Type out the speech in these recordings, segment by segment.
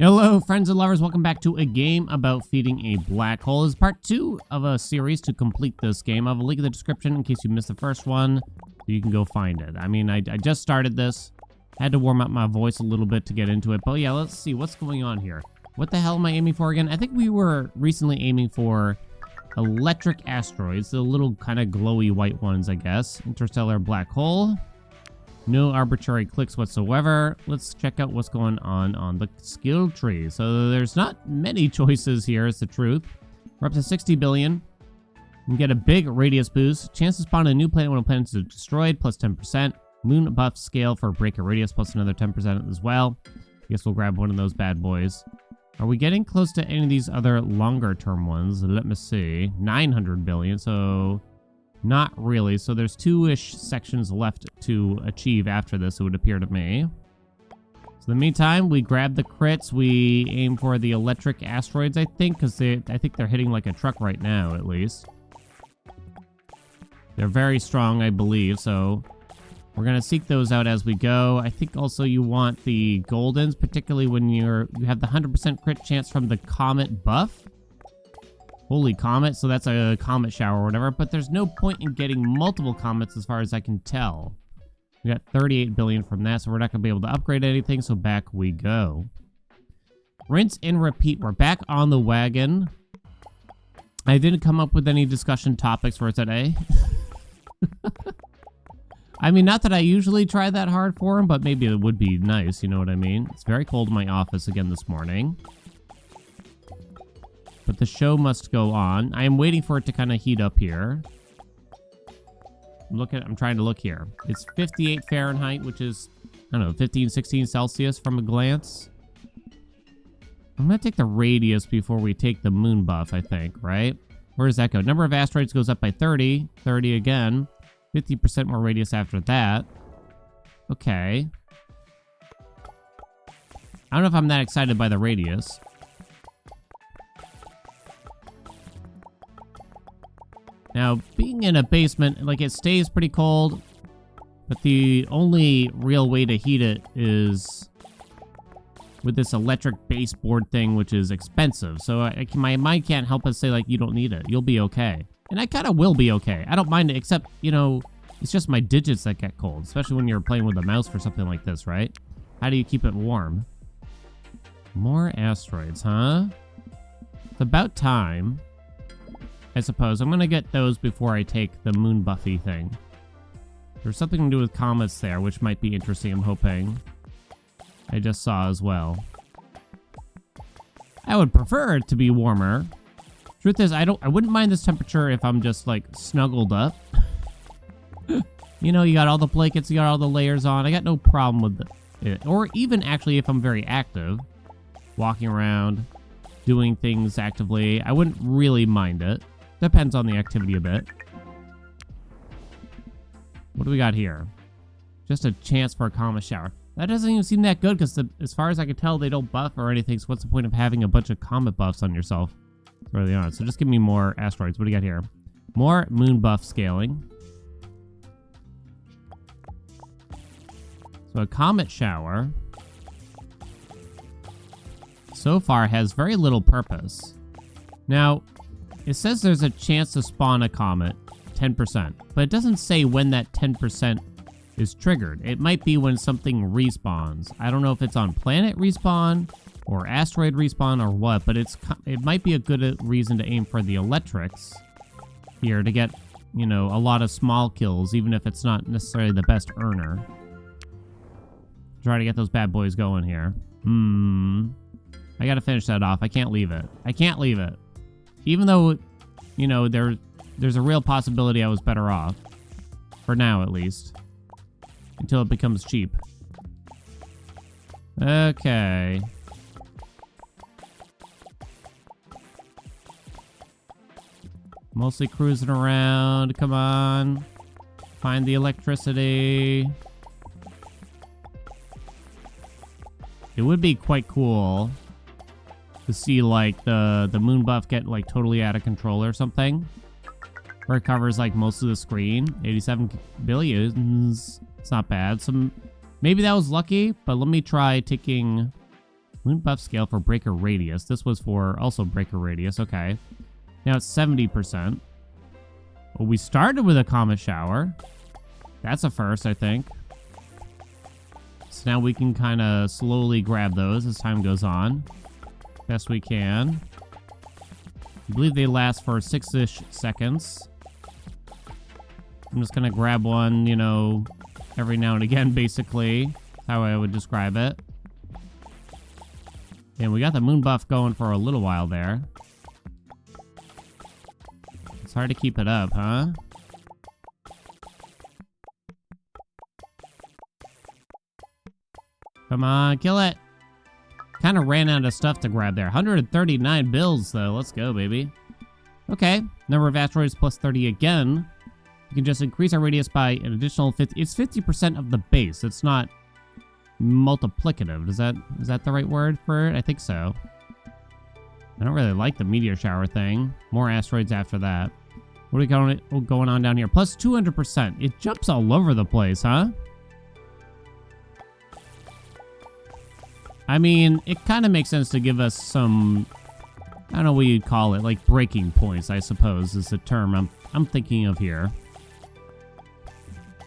Hello, friends and lovers. Welcome back to a game about feeding a black hole. This is part 2 of a series to complete this game. I have a link in the description in case you missed the first one, so you can go find it. I mean, I just started this. Had to warm up my voice a little bit to get into it. But yeah, let's see what's going on here. What the hell am I aiming for again? I think we were recently aiming for electric asteroids, the little kind of glowy white ones, I guess. Interstellar black hole. No arbitrary clicks whatsoever. Let's check out what's going on the skill tree. So there's not many choices here, is the truth. We're up to 60 billion. You can get a big radius boost. Chance to spawn a new planet when a planet is destroyed, plus 10%. Moon buff scale for breaker radius, plus another 10% as well. I guess we'll grab one of those bad boys. Are we getting close to any of these other longer term ones? Let me see. 900 billion, so... not really. So there's 2-ish sections left to achieve after this, it would appear to me. So in the meantime, we grab the crits. We aim for the electric asteroids, I think, because I think they're hitting like a truck right now, at least. They're very strong, I believe, so we're going to seek those out as we go. I think also you want the goldens, particularly when you have the 100% crit chance from the comet buff. Holy comet, so that's a comet shower or whatever, but there's no point in getting multiple comets as far as I can tell. We got 38 billion from that, so we're not going to be able to upgrade anything, so back we go. Rinse and repeat. We're back on the wagon. I didn't come up with any discussion topics for today. I mean, not that I usually try that hard for them, but maybe it would be nice, you know what I mean? It's very cold in my office again this morning. But the show must go on. I am waiting for it to kind of heat up here. I'm trying to look here. It's 58 Fahrenheit, which is, I don't know, 15, 16 Celsius from a glance. I'm going to take the radius before we take the moon buff, I think, right? Where does that go? Number of asteroids goes up by 30. 30 again. 50% more radius after that. Okay. I don't know if I'm that excited by the radius. Now, being in a basement, like, it stays pretty cold, but the only real way to heat it is with this electric baseboard thing, which is expensive. So my mind can't help but say, like, you don't need it. You'll be okay. And I kind of will be okay. I don't mind it, except, you know, it's just my digits that get cold, especially when you're playing with a mouse for something like this, right? How do you keep it warm? More asteroids, huh? It's about time. I suppose. I'm going to get those before I take the moon buffy thing. There's something to do with comets there, which might be interesting, I'm hoping. I just saw as well. I would prefer it to be warmer. Truth is, I wouldn't mind this temperature if I'm just, like, snuggled up. You know, you got all the blankets, you got all the layers on. I got no problem with it. Or even, actually, if I'm very active, walking around, doing things actively, I wouldn't really mind it. Depends on the activity a bit. What do we got here? Just a chance for a comet shower. That doesn't even seem that good because as far as I can tell, they don't buff or anything. So what's the point of having a bunch of comet buffs on yourself early on? So just give me more asteroids. What do you got here? More moon buff scaling. So a comet shower so far has very little purpose. Now, it says there's a chance to spawn a comet, 10%, but it doesn't say when that 10% is triggered. It might be when something respawns. I don't know if it's on planet respawn or asteroid respawn or what, but it might be a good reason to aim for the electrics here to get, you know, a lot of small kills, even if it's not necessarily the best earner. Try to get those bad boys going here. I gotta finish that off. I can't leave it. I can't leave it. Even though, you know, there's a real possibility I was better off. For now, at least. Until it becomes cheap. Okay. Mostly cruising around. Come on. Find the electricity. It would be quite cool to see, like, the moon buff get, like, totally out of control or something. Where it covers, like, most of the screen. 87 billions. It's not bad. Maybe that was lucky, but let me try taking Moon buff scale for breaker radius. This was for also breaker radius. Okay. Now it's 70%. Well, we started with a comet shower. That's a first, I think. So now we can kind of slowly grab those as time goes on. Best we can. I believe they last for 6-ish seconds. I'm just going to grab one, you know, every now and again, basically. That's how I would describe it. And we got the moon buff going for a little while there. It's hard to keep it up, huh? Come on, kill it. Kind of ran out of stuff to grab there. 139 bills, though. Let's go, baby. Okay. Number of asteroids plus 30 again. You can just increase our radius by an additional 50. It's 50% of the base. It's not multiplicative. Is that the right word for it? I think so. I don't really like the meteor shower thing. More asteroids after that. What are we going on down here? Plus 200%. It jumps all over the place, huh? I mean, it kind of makes sense to give us some, I don't know what you'd call it, like breaking points, I suppose, is the term I'm thinking of here.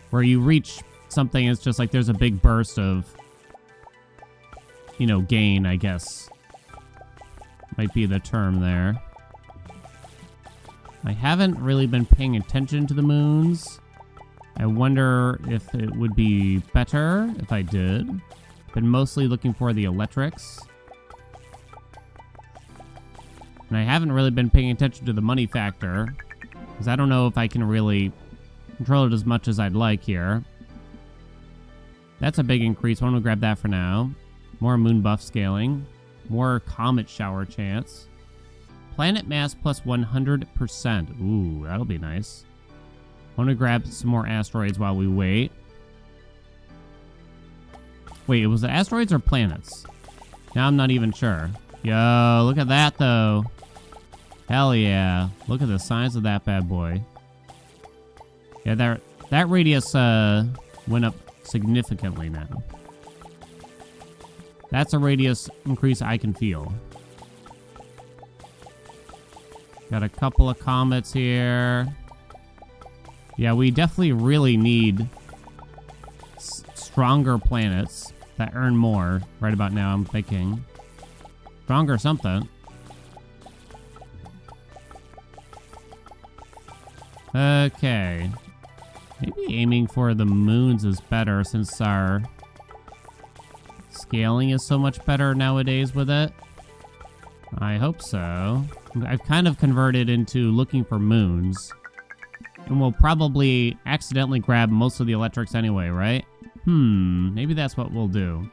Where you reach something, it's just like there's a big burst of, you know, gain, I guess. Might be the term there. I haven't really been paying attention to the moons. I wonder if it would be better if I did. Been mostly looking for the electrics. And I haven't really been paying attention to the money factor, because I don't know if I can really control it as much as I'd like here. That's a big increase. Why don't we grab that for now? More moon buff scaling. More comet shower chance. Planet mass plus 100%. Ooh, that'll be nice. I want to grab some more asteroids while we wait. Wait, it was the asteroids or planets? Now I'm not even sure. Yo, look at that, though. Hell yeah. Look at the size of that bad boy. Yeah, that radius went up significantly now. That's a radius increase I can feel. Got a couple of comets here. Yeah, we definitely really need stronger planets that earn more right about now, I'm thinking. Stronger something. Okay. Maybe aiming for the moons is better since our scaling is so much better nowadays with it. I hope so. I've kind of converted into looking for moons. And we'll probably accidentally grab most of the electrics anyway, right? Maybe that's what we'll do.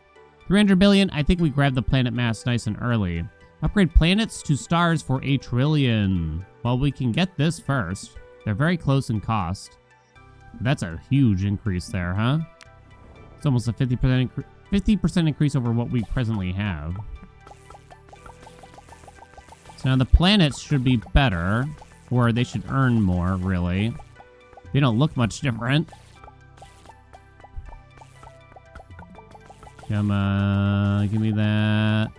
300 billion, I think we grabbed the planet mass nice and early. Upgrade planets to stars for 1 trillion. Well, we can get this first. They're very close in cost. That's a huge increase there, huh? It's almost a 50% increase over what we presently have. So now the planets should be better, or they should earn more, really. They don't look much different. Come on, give me that.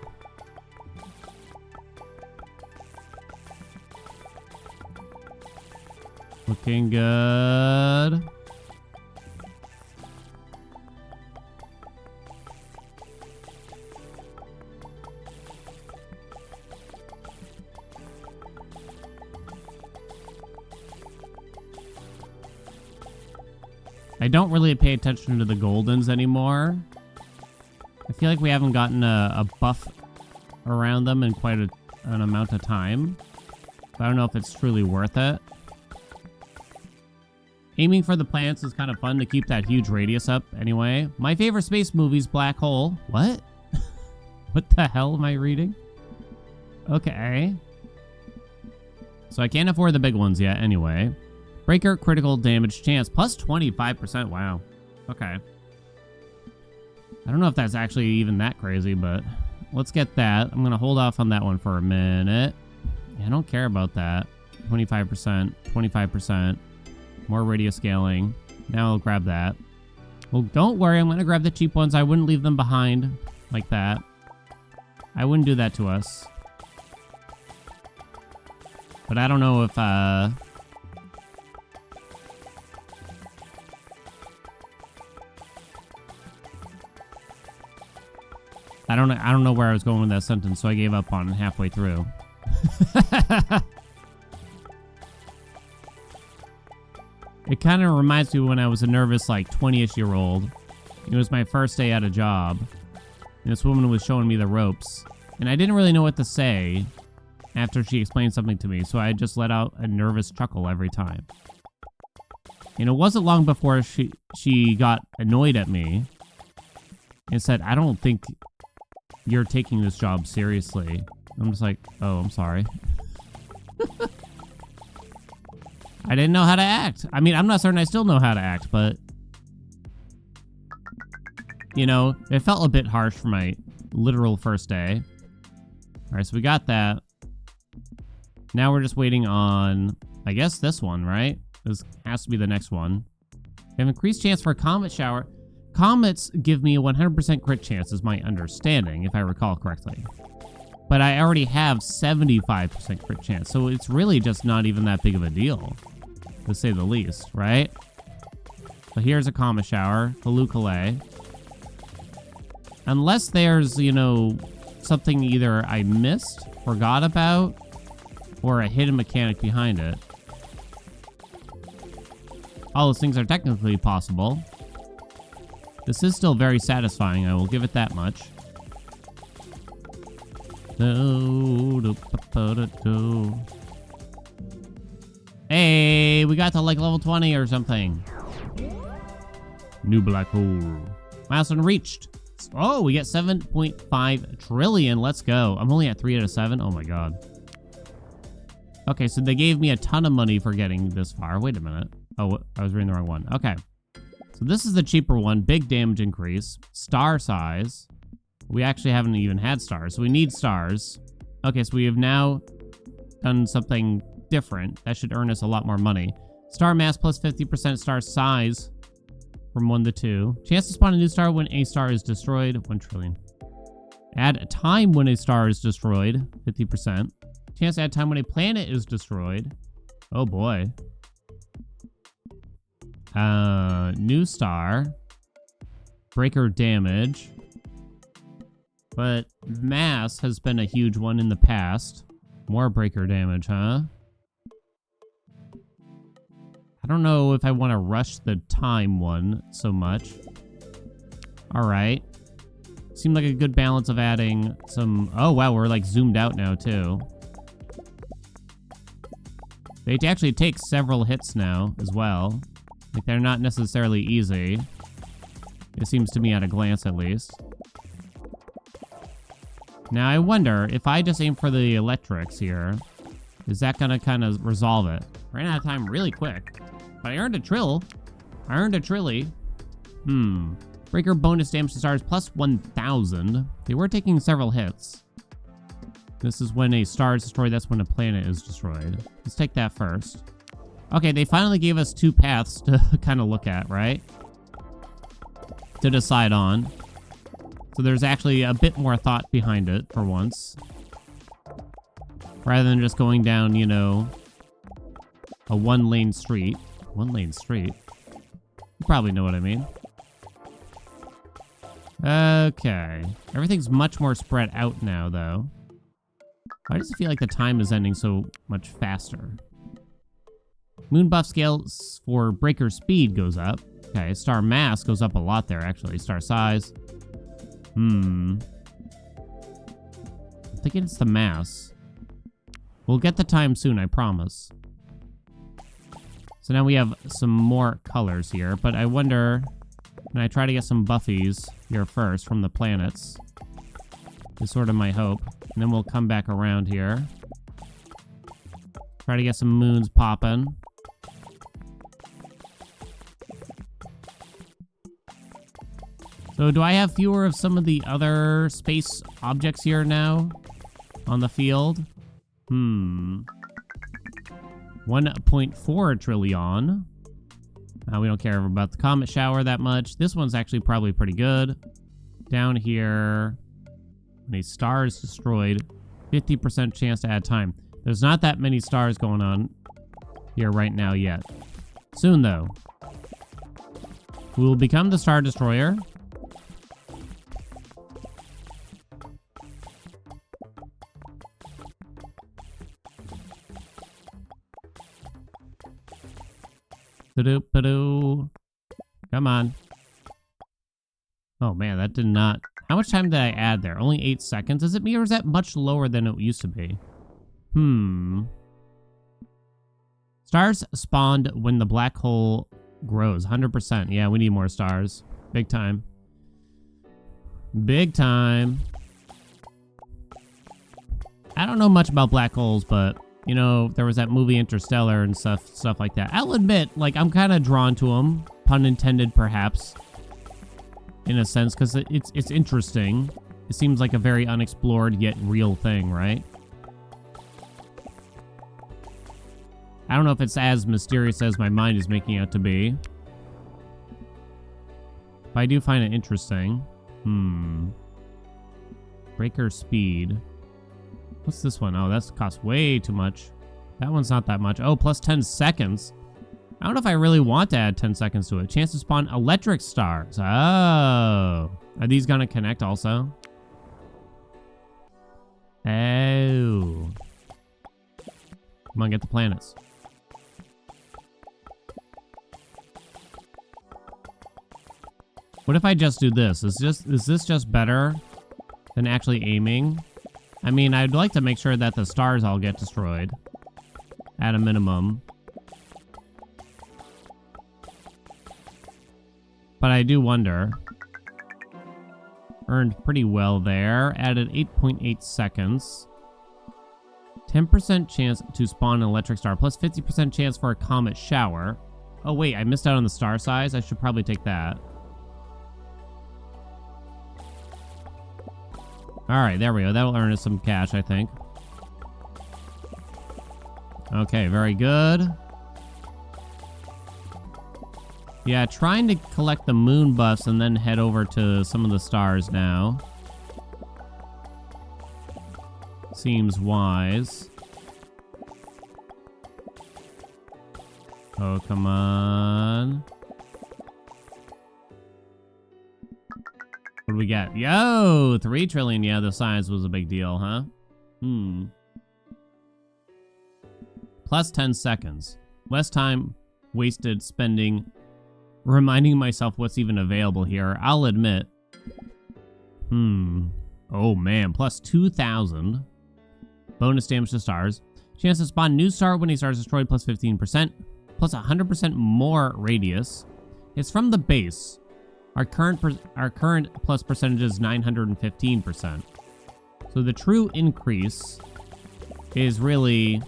Looking good. I don't really pay attention to the Goldens anymore. I feel like we haven't gotten a buff around them in quite an amount of time. I don't know if it's truly worth it. Aiming for the planets is kind of fun to keep that huge radius up anyway. My favorite space movie's Black Hole. What? What the hell am I reading? Okay. So I can't afford the big ones yet anyway. Breaker critical damage chance plus 25%. Wow. Okay. I don't know if that's actually even that crazy, but let's get that. I'm going to hold off on that one for a minute. Yeah, I don't care about that. 25%, 25%. More radius scaling. Now I'll grab that. Well, don't worry. I'm going to grab the cheap ones. I wouldn't leave them behind like that. I wouldn't do that to us. But I don't know if, I don't know where I was going with that sentence, so I gave up on it halfway through. It kind of reminds me when I was a nervous, like, 20-ish-year-old. It was my first day at a job, and this woman was showing me the ropes, and I didn't really know what to say after she explained something to me, so I just let out a nervous chuckle every time. And it wasn't long before she got annoyed at me and said, "I don't think you're taking this job seriously." I'm just like, oh, I'm sorry. I didn't know how to act. I mean, I'm not certain I still know how to act, but you know, it felt a bit harsh for my literal first day. All right, so we got that. Now we're just waiting on, I guess, this one, right? This has to be the next one. We have increased chance for a comet shower. Comets give me a 100% crit chance, is my understanding, if I recall correctly. But I already have 75% crit chance, so it's really just not even that big of a deal, to say the least, right? So here's a comet shower, Halukale. Unless there's, you know, something either I missed, forgot about, or a hidden mechanic behind it. All those things are technically possible. This is still very satisfying, I will give it that much. Hey, we got to like level 20 or something. New black hole. Milestone reached. Oh, we get 7.5 trillion. Let's go. I'm only at 3 out of 7. Oh my god. Okay, so they gave me a ton of money for getting this far. Wait a minute. Oh, I was reading the wrong one. Okay. So this is the cheaper one. Big damage increase. Star size. We actually haven't even had stars, so we need stars. Okay, so we have now done something different. That should earn us a lot more money. Star mass plus 50% star size from 1 to 2. Chance to spawn a new star when a star is destroyed. 1 trillion. Add time when a star is destroyed. 50%. Chance to add time when a planet is destroyed. Oh boy. New star. Breaker damage. But mass has been a huge one in the past. More breaker damage, huh? I don't know if I want to rush the time one so much. Alright. Seemed like a good balance of adding some... Oh, wow, we're like zoomed out now, too. They actually take several hits now, as well. Like, they're not necessarily easy. It seems to me at a glance, at least. Now, I wonder, if I just aim for the electrics here, is that gonna kind of resolve it? Ran out of time really quick. But I earned a trill. I earned a trilly. Breaker bonus damage to stars plus 1,000. They were taking several hits. This is when a star is destroyed. That's when a planet is destroyed. Let's take that first. Okay, they finally gave us 2 paths to kind of look at, right? To decide on. So there's actually a bit more thought behind it for once. Rather than just going down, you know, a 1-lane street. 1-lane street? You probably know what I mean. Okay. Everything's much more spread out now, though. Why does it feel like the time is ending so much faster? Moon buff scale for breaker speed goes up. Okay, star mass goes up a lot there, actually. Star size. I'm thinking it's the mass. We'll get the time soon, I promise. So now we have some more colors here, but I wonder... Can I try to get some buffies here first from the planets? Is sort of my hope. And then we'll come back around here. Try to get some moons popping. So do I have fewer of some of the other space objects here now on the field? 1.4 trillion. We don't care about the comet shower that much. This one's actually probably pretty good. Down here, When a star is destroyed, 50% chance to add time. There's not that many stars going on here right now yet. Soon, though. We will become the Star Destroyer. Ba-doop-ba-doo. Come on. Oh, man, that did not... How much time did I add there? Only 8 seconds? Is it me, or is that much lower than it used to be? Stars spawned when the black hole grows. 100%. Yeah, we need more stars. Big time. Big time. I don't know much about black holes, but, you know, there was that movie Interstellar and stuff like that. I'll admit, like, I'm kind of drawn to them. Pun intended, perhaps. In a sense, because it's interesting. It seems like a very unexplored yet real thing, right? I don't know if it's as mysterious as my mind is making it to be. But I do find it interesting. Breaker speed. What's this one? Oh, that's costs way too much. That one's not that much. Oh, plus 10 seconds. I don't know if I really want to add 10 seconds to it. Chance to spawn electric stars. Oh. Are these going to connect also? Oh. Come on, get the planets. What if I just do this? Is this just better than actually aiming? I mean, I'd like to make sure that the stars all get destroyed. At a minimum. But I do wonder. Earned pretty well there. Added 8.8 seconds. 10% chance to spawn an electric star. Plus 50% chance for a comet shower. Oh, wait. I missed out on the star size. I should probably take that. Alright, there we go. That'll earn us some cash, I think. Okay, very good. Yeah, trying to collect the moon buffs and then head over to some of the stars now. Seems wise. Oh, come on. What do we get? Yo, 3 trillion. Yeah, the size was a big deal, huh? Plus 10 seconds. Less time wasted spending reminding myself what's even available here. I'll admit. Oh, man. Plus 2,000. Bonus damage to stars. Chance to spawn new star when a star is destroyed. Plus 15%. Plus 100% more radius. It's from the base. Our current plus percentage is 915%. So the true increase is really...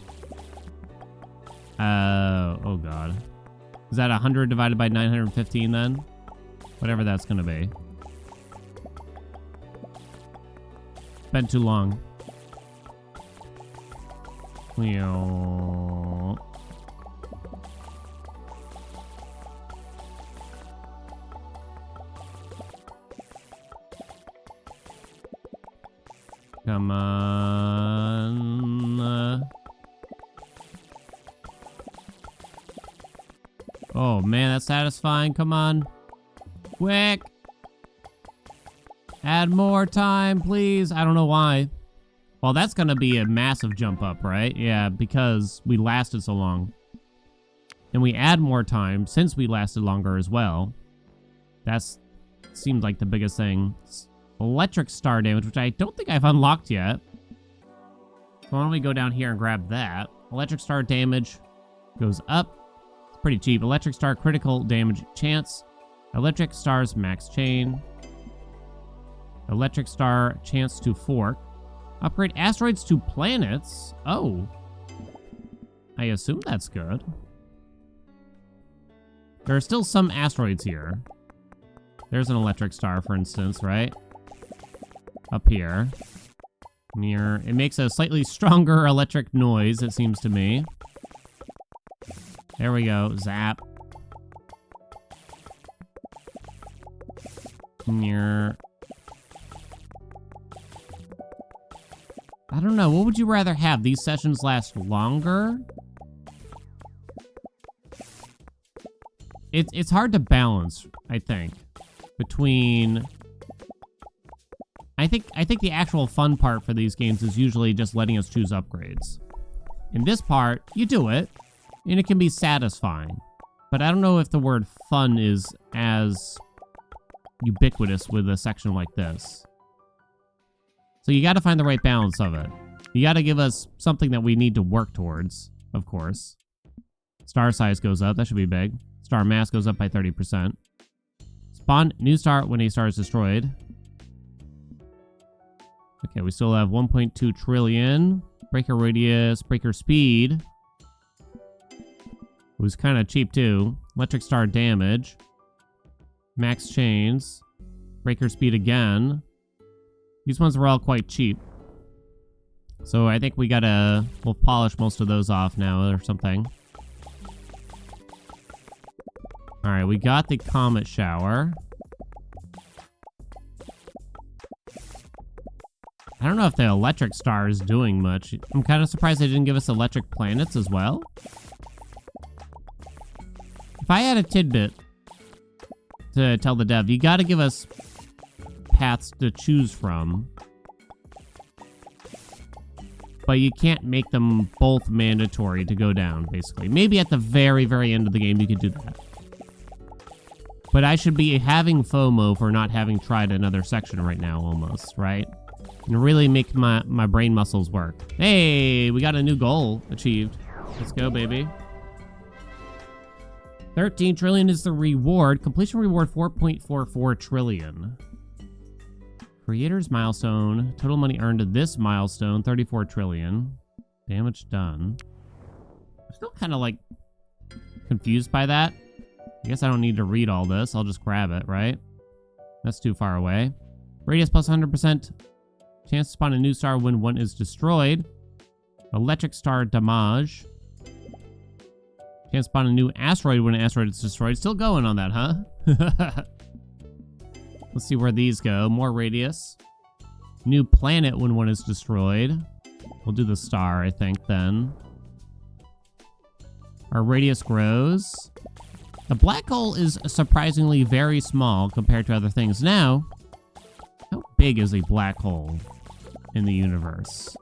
oh, God. Is that 100 divided by 915 then? Whatever that's going to be. Been too long. Come on. Oh, man, that's satisfying. Come on. Quick. Add more time, please. I don't know why. Well, that's going to be a massive jump up, right? Yeah, because we lasted so long. And we add more time since we lasted longer as well. That's seems like the biggest thing. Electric star damage, which I don't think I've unlocked yet. So why don't we go down here and grab that? Electric star damage goes up. It's pretty cheap. Electric star critical damage chance. Electric star's max chain. Electric star chance to fork. Upgrade asteroids to planets. Oh. I assume that's good. There are still some asteroids here. There's an electric star, for instance, right? Up here. Mirror. It makes a slightly stronger electric noise, it seems to me. There we go. Zap. Mirror. I don't know. What would you rather have? These sessions last longer? It's hard to balance, I think, between... I think the actual fun part for these games is usually just letting us choose upgrades. In this part, you do it, and it can be satisfying. But I don't know if the word fun is as ubiquitous with a section like this. So you got to find the right balance of it. You got to give us something that we need to work towards, of course. Star size goes up. That should be big. Star mass goes up by 30%. Spawn new star when a star is destroyed. Okay, we still have 1.2 trillion. Breaker radius, breaker speed. It was kind of cheap too. Electric star damage. Max chains. Breaker speed again. These ones were all quite cheap. So I think we'll polish most of those off now or something. Alright, we got the comet shower. I don't know if the electric star is doing much. I'm kind of surprised they didn't give us electric planets as well. If I had a tidbit to tell the dev, you got to give us paths to choose from. But you can't make them both mandatory to go down, basically. Maybe at the very, very end of the game you could do that. But I should be having FOMO for not having tried another section right now, almost, right? And really make my brain muscles work. Hey, we got a new goal achieved. Let's go, baby. 13 trillion is the reward. Completion reward 4.44 trillion. Creator's milestone. Total money earned to this milestone 34 trillion. Damage done. I'm still kind of like confused by that. I guess I don't need to read all this. I'll just grab it, right? That's too far away. Radius plus 100%. Chance to spawn a new star when one is destroyed. Electric star damage. Chance to spawn a new asteroid when an asteroid is destroyed. Still going on that, huh? Let's see where these go. More radius. New planet when one is destroyed. We'll do the star, I think, then. Our radius grows. The black hole is surprisingly very small compared to other things. Now, how big is a black hole in the universe?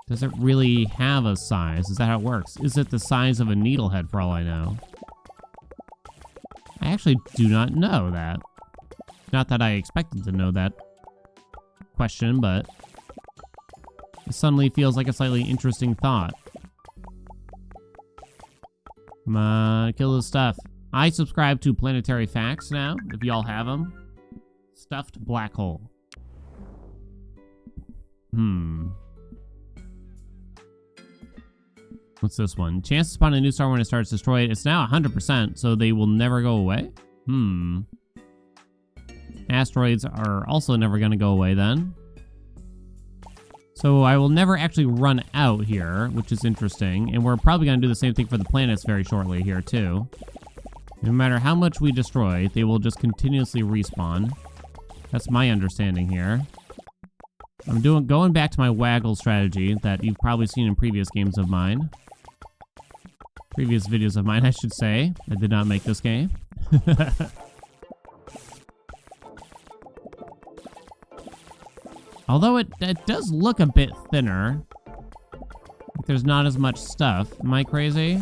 Does it really have a size? Is that how it works? Is it the size of a needlehead for all I know? I actually do not know that. Not that I expected to know that question, but it suddenly feels like a slightly interesting thought. Come on, kill this stuff. I subscribe to Planetary Facts now, if y'all have them. Stuffed black hole. What's this one? Chance to spawn a new star when it starts destroyed. It's now 100%, so they will never go away? Asteroids are also never going to go away then. So I will never actually run out here, which is interesting. And we're probably going to do the same thing for the planets very shortly here, too. No matter how much we destroy, they will just continuously respawn. That's my understanding here. I'm going back to my waggle strategy that you've probably seen in previous games of mine. Previous videos of mine, I should say. I did not make this game. Although it does look a bit thinner. Like there's not as much stuff. Am I crazy?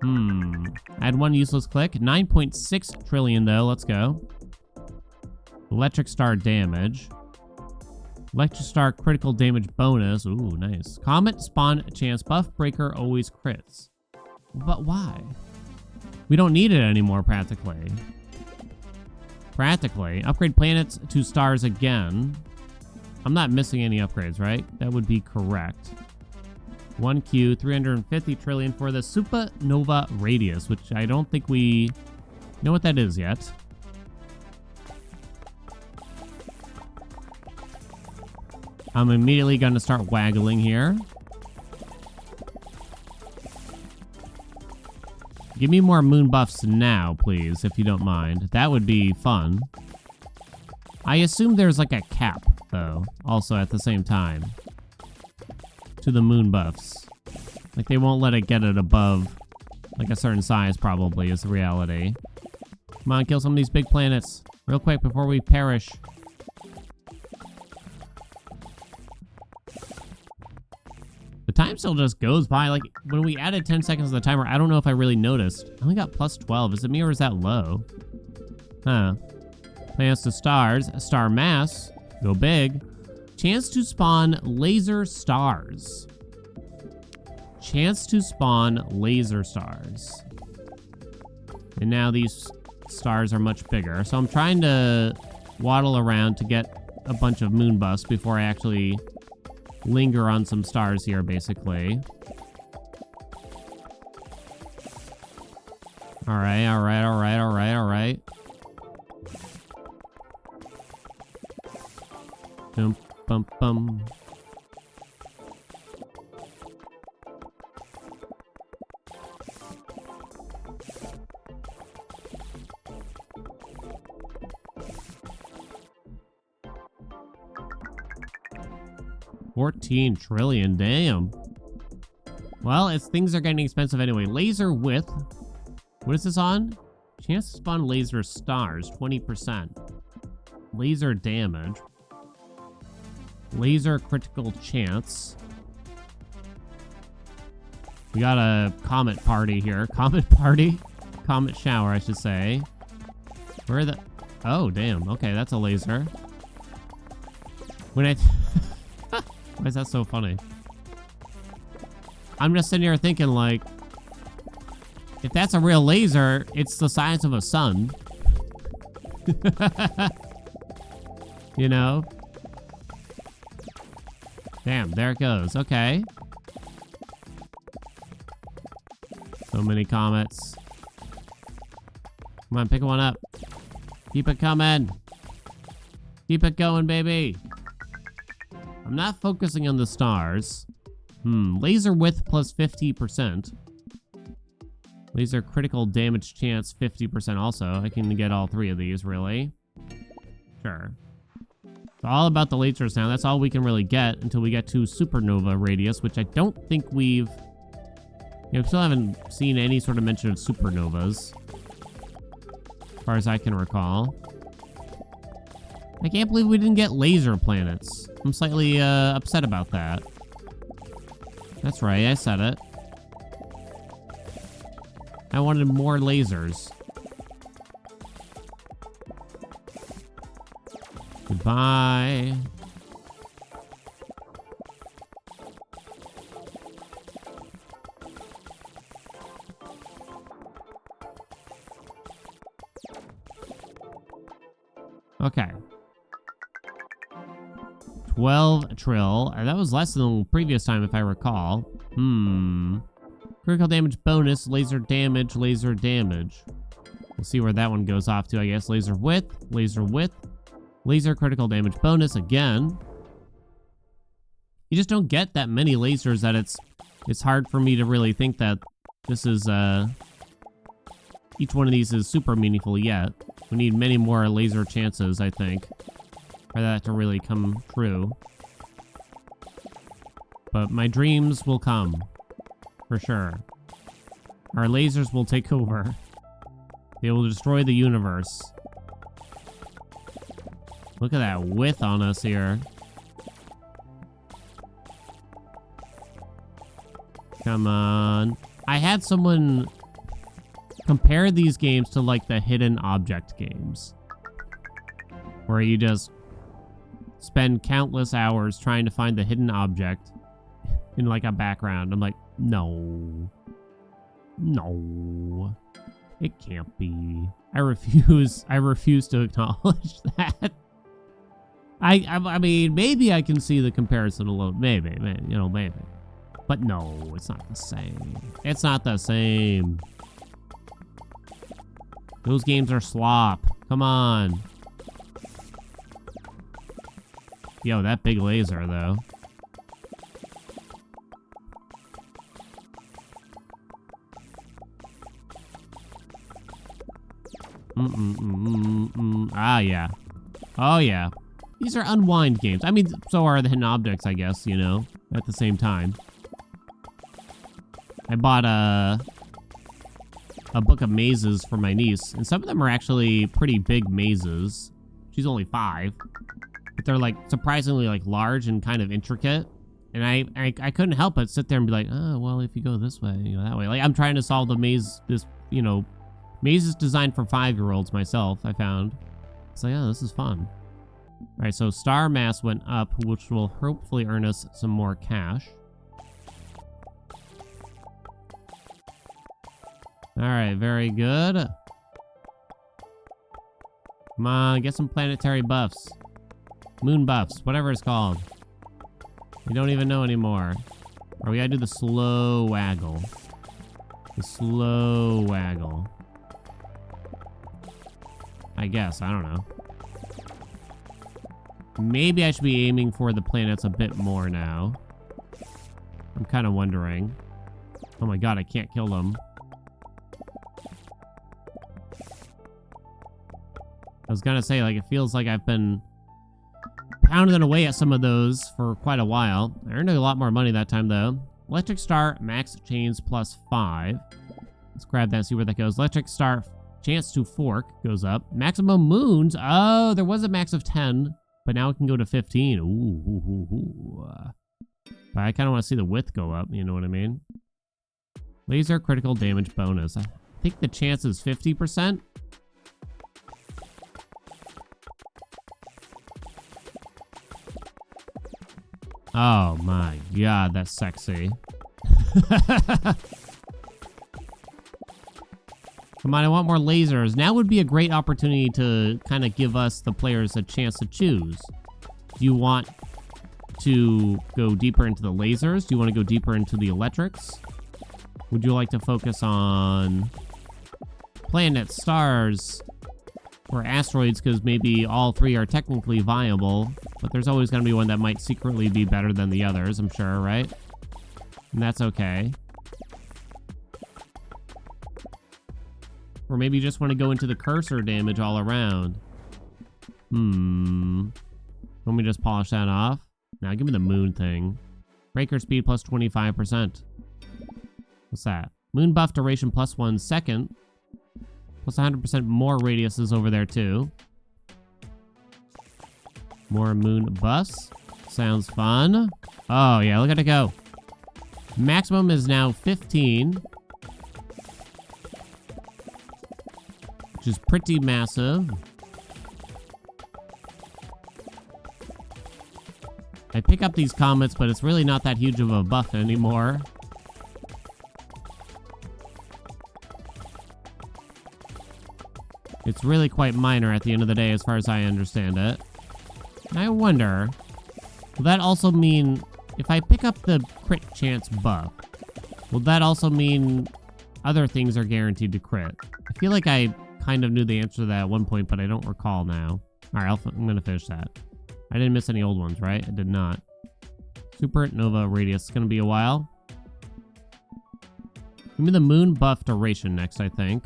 I had one useless click. 9.6 trillion though. Let's go. Electric star damage. Electric star critical damage bonus. Ooh, nice. Comet spawn chance buff breaker always crits. But why? We don't need it anymore practically. Upgrade planets to stars again. I'm not missing any upgrades, right? That would be correct. 1Q, 350 trillion for the Supernova radius, which I don't think we know what that is yet. I'm immediately going to start waggling here. Give me more moon buffs now, please, if you don't mind. That would be fun. I assume there's like a cap, though, also at the same time. To the moon buffs. Like, they won't let it get it above, like, a certain size, probably, is the reality. Come on, kill some of these big planets. Real quick, before we perish. The time still just goes by. Like, when we added 10 seconds to the timer, I don't know if I really noticed. I only got plus 12. Is it me or is that low? Huh. Planets to stars. Star mass. Go big. Chance to spawn laser stars. Chance to spawn laser stars. And now these stars are much bigger. So I'm trying to waddle around to get a bunch of moon buffs before I actually linger on some stars here, basically. All right, all right, all right, all right, all right. Bum, bum, bum. $14 trillion, damn. Well, things are getting expensive anyway. Laser width. What is this on? Chance to spawn laser stars, 20%. Laser damage. Laser critical chance. We got a comet party here. Comet party? Comet shower, I should say. Where are the... Oh, damn. Okay, that's a laser. When I... Why is that so funny? I'm just sitting here thinking, like, if that's a real laser, it's the size of a sun. You know? Damn, there it goes. Okay. So many comets. Come on, pick one up. Keep it coming. Keep it going, baby. I'm not focusing on the stars. Laser width plus 50%. Laser critical damage chance 50% also. I can get all three of these, really. Sure. It's all about the lasers now. That's all we can really get until we get to supernova radius, which I don't think we've... You know, still haven't seen any sort of mention of supernovas. As far as I can recall. I can't believe we didn't get laser planets. I'm slightly upset about that. That's right, I said it. I wanted more lasers. Goodbye. Okay. 12 trill. That was less than the previous time, if I recall. Critical damage bonus, laser damage, laser damage. We'll see where that one goes off to, I guess. Laser width, laser critical damage bonus again. You just don't get that many lasers that it's hard for me to really think that this is, each one of these is super meaningful yet. We need many more laser chances, I think, for that to really come true. But my dreams will come, for sure. Our lasers will take over. They will destroy the universe. Look at that width on us here. Come on. I had someone compare these games to like the hidden object games, where you just spend countless hours trying to find the hidden object in like a background. I'm like, no, it can't be. I refuse to acknowledge that. I mean, maybe I can see the comparison a little, maybe, but no, it's not the same. It's not the same. Those games are slop. Come on. Yo, that big laser, though. Ah, yeah. Oh, yeah. These are unwind games. I mean, so are the hidden objects, I guess, you know, at the same time. I bought a book of mazes for my niece, and some of them are actually pretty big mazes. She's only 5, but they're like surprisingly like large and kind of intricate. And I couldn't help but sit there and be like, oh, well, if you go this way, you go that way. Like, I'm trying to solve the maze, this, you know, maze is designed for 5-year-olds myself, I found. It's like, oh, this is fun. All right, so star mass went up, which will hopefully earn us some more cash. All right, very good. Come on, get some planetary buffs. Moon buffs, whatever it's called. We don't even know anymore. Or we gotta do the slow waggle. The slow waggle. I guess, I don't know. Maybe I should be aiming for the planets a bit more now. I'm kind of wondering. Oh my god, I can't kill them. I was gonna say, like, it feels like I've been pounding away at some of those for quite a while. I earned a lot more money that time, though. Electric Star, max chains plus 5. Let's grab that and see where that goes. Electric Star, chance to fork goes up. Maximum moons. Oh, there was a max of 10, but now it can go to 15. Ooh. But I kind of want to see the width go up, you know what I mean? Laser critical damage bonus. I think the chance is 50%. Oh my god, that's sexy. Come on, I want more lasers. Now would be a great opportunity to kind of give us, the players, a chance to choose. Do you want to go deeper into the lasers? Do you want to go deeper into the electrics? Would you like to focus on planets, stars, or asteroids, because maybe all 3 are technically viable, but there's always going to be one that might secretly be better than the others, I'm sure, right? And that's okay. Or maybe you just want to go into the cursor damage all around. Let me just polish that off. Now give me the moon thing. Breaker speed plus 25%. What's that? Moon buff duration plus 1 second. Plus 100% more radius is over there too. More moon buffs. Sounds fun. Oh yeah, look at it go. Maximum is now 15. Which is pretty massive. I pick up these comets, but it's really not that huge of a buff anymore. It's really quite minor at the end of the day, as far as I understand it. I wonder, will that also mean, if I pick up the crit chance buff, will that also mean other things are guaranteed to crit? I feel like I kind of knew the answer to that at one point, but I don't recall now. All right, I'm going to finish that. I didn't miss any old ones, right? I did not. Supernova radius. It's going to be a while. Give me the moon buff duration next, I think.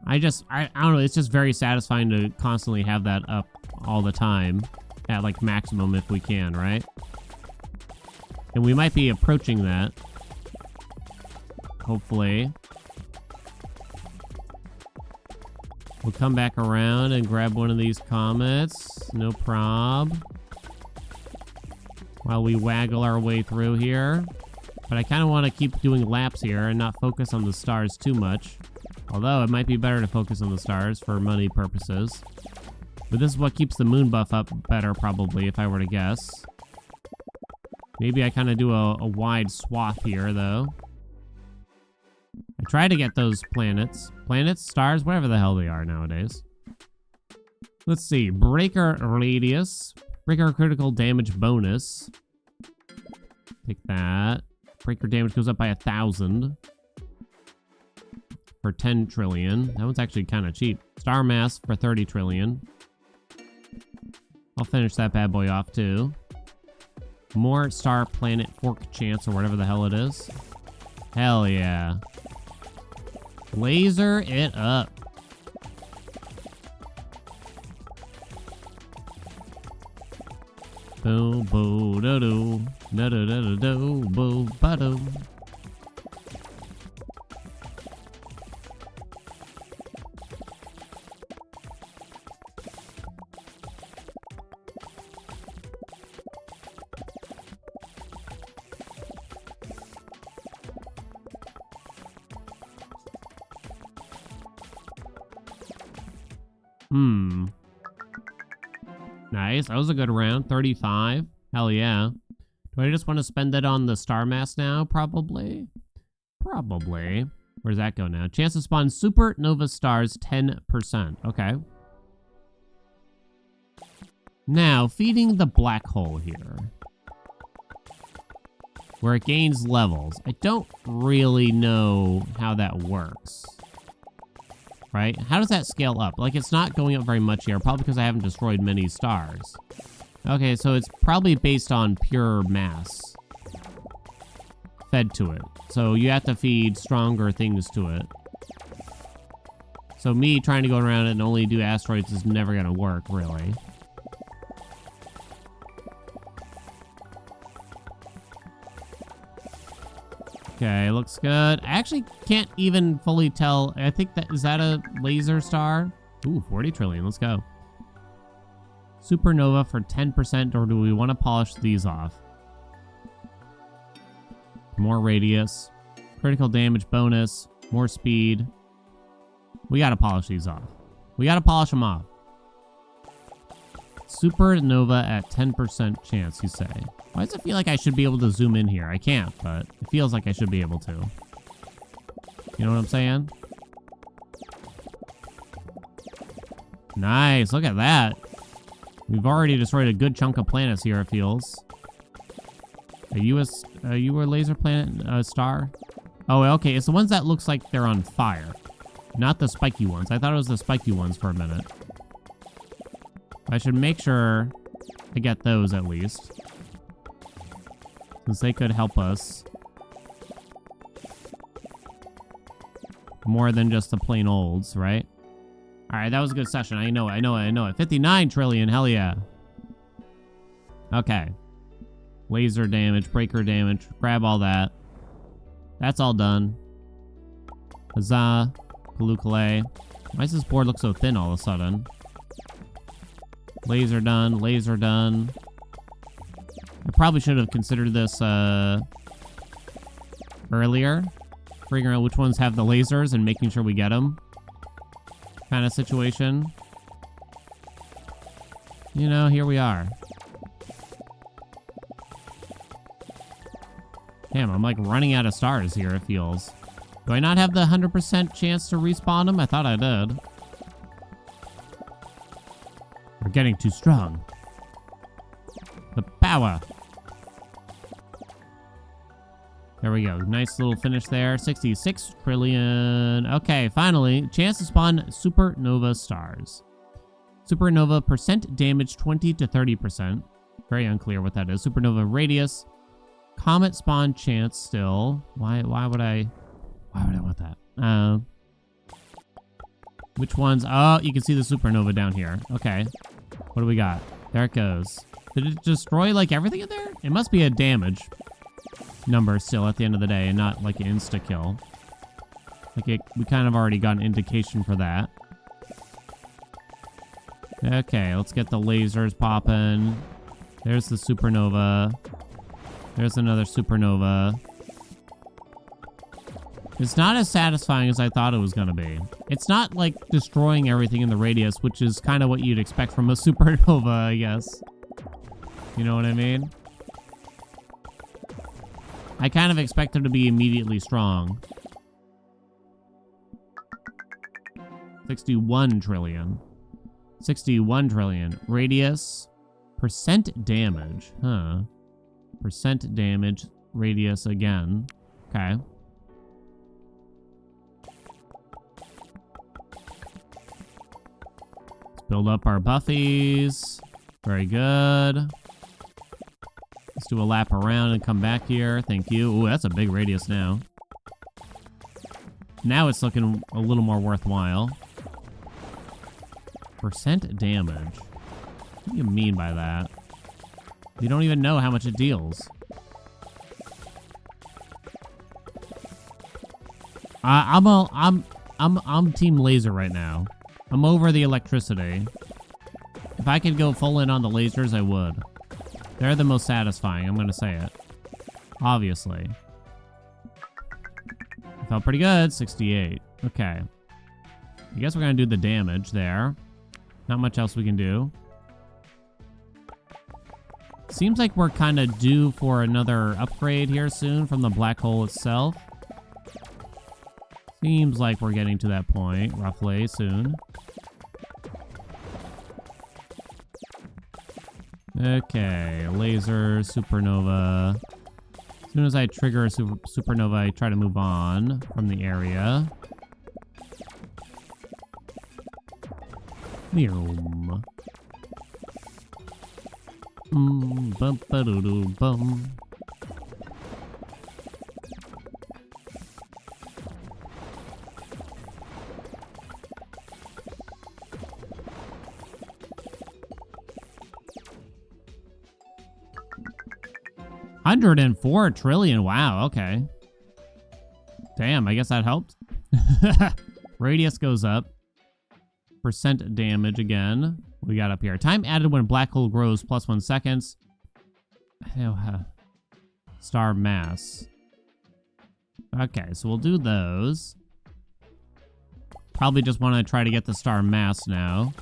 I don't know, it's just very satisfying to constantly have that up all the time at like maximum if we can, right? And we might be approaching that. Hopefully. We'll come back around and grab one of these comets. No prob. While we waggle our way through here. But I kind of want to keep doing laps here and not focus on the stars too much. Although, it might be better to focus on the stars for money purposes. But this is what keeps the moon buff up better, probably, if I were to guess. Maybe I kind of do a wide swath here, though. I try to get those planets. Planets, stars, whatever the hell they are nowadays. Let's see. Breaker radius. Breaker critical damage bonus. Take that. Breaker damage goes up by 1,000. For 10 trillion. That one's actually kind of cheap. Star mass for 30 trillion. I'll finish that bad boy off too. More star planet fork chance or whatever the hell it is. Hell yeah. Laser it up. Boo, boo, do, do. Do, do, do, do, do. Boo, ba, do. Nice. That was a good round. 35. Hell yeah. Do I just want to spend it on the star mass now? Probably. Probably. Where does that go now? Chance to spawn supernova stars 10%. Okay. Now, feeding the black hole here. Where it gains levels. I don't really know how that works. Right? How does that scale up? Like, it's not going up very much here, probably because I haven't destroyed many stars. Okay, so it's probably based on pure mass fed to it. So you have to feed stronger things to it. So me trying to go around and only do asteroids is never going to work, really. Okay, looks good. I actually can't even fully tell. I think that, is that a laser star? Ooh, 40 trillion. Let's go. Supernova for 10%, or do we want to polish these off? More radius. Critical damage bonus. More speed. We got to polish these off. We got to polish them off. Supernova at 10% chance, you say. Why does it feel like I should be able to zoom in here? I can't, but it feels like I should be able to. You know what I'm saying? Nice, look at that. We've already destroyed a good chunk of planets here, it feels. Are you a laser planet star? Oh, okay, it's the ones that looks like they're on fire. Not the spiky ones. I thought it was the spiky ones for a minute. I should make sure I get those at least. Since they could help us. More than just the plain olds, right? Alright, that was a good session. I know it. 59 trillion, hell yeah. Okay. Laser damage, breaker damage, grab all that. That's all done. Huzzah. Kalukale. Why does this board look so thin all of a sudden? Laser done, laser done. I probably should have considered this earlier. Figuring out which ones have the lasers and making sure we get them. Kind of situation. You know, here we are. Damn, I'm like running out of stars here, it feels. Do I not have the 100% chance to respawn them? I thought I did. We're getting too strong. The power. There we go. Nice little finish there. 66 trillion. Okay, finally. Chance to spawn supernova stars. Supernova percent damage 20 to 30%. Very unclear what that is. Supernova radius. Comet spawn chance still. Why would I want that? Which ones? Oh, you can see the supernova down here. Okay. What do we got? There it goes. Did it destroy like everything in there? It must be a damage number still at the end of the day and not like an insta-kill. Like we kind of already got an indication for that. Okay, let's get the lasers popping. There's the supernova. There's another supernova. It's not as satisfying as I thought it was going to be. It's not like destroying everything in the radius, which is kind of what you'd expect from a supernova, I guess. You know what I mean? I kind of expect them to be immediately strong. 61 trillion. 61 trillion. Radius. Percent damage. Huh. Percent damage. Radius again. Okay. Let's build up our buffies. Very good. Let's do a lap around and come back here. Thank you. Ooh, that's a big radius now. Now it's looking a little more worthwhile. Percent damage. What do you mean by that? You don't even know how much it deals. I'm team laser right now. I'm over the electricity. If I could go full in on the lasers, I would. They're the most satisfying, I'm gonna say it. Obviously. Felt pretty good, 68. Okay. I guess we're gonna do the damage there. Not much else we can do. Seems like we're kind of due for another upgrade here soon from the black hole itself. Seems like we're getting to that point, roughly, soon. Okay, laser, supernova. As soon as I trigger a supernova, I try to move on from the area. Boom. Bum ba doo doo bum. $104 trillion. Wow, okay. Damn, I guess that helped. Radius goes up. Percent damage again. What we got up here? Time added when black hole grows +1 seconds. Star mass. Okay, so we'll do those. Probably just want to try to get the star mass now.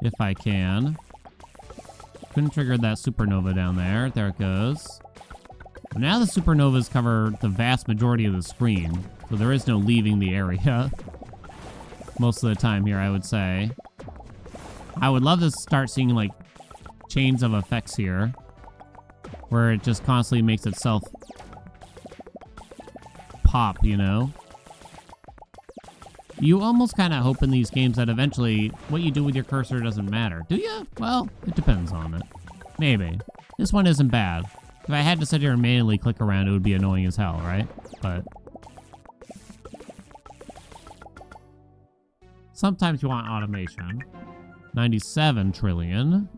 If I can. Couldn't trigger that supernova down there. There it goes. Now the supernovas cover the vast majority of the screen, so there is no leaving the area. Most of the time here, I would say. I would love to start seeing, like, chains of effects here, where it just constantly makes itself pop, you know? You almost kind of hope in these games that eventually what you do with your cursor doesn't matter. Do you? Well, it depends on it. Maybe. This one isn't bad. If I had to sit here and manually click around, it would be annoying as hell, right? But sometimes you want automation. 97 trillion.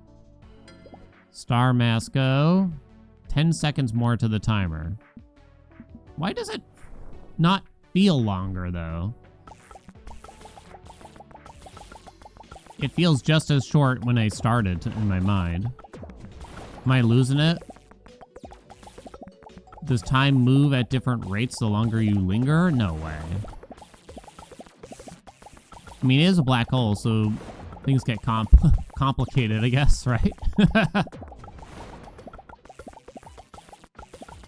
Star mass go. 10 seconds more to the timer. Why does it not feel longer, though? It feels just as short when I started in my mind. Am I losing it? Does time move at different rates the longer you linger? No way. I mean, it is a black hole, so things get complicated, I guess, right?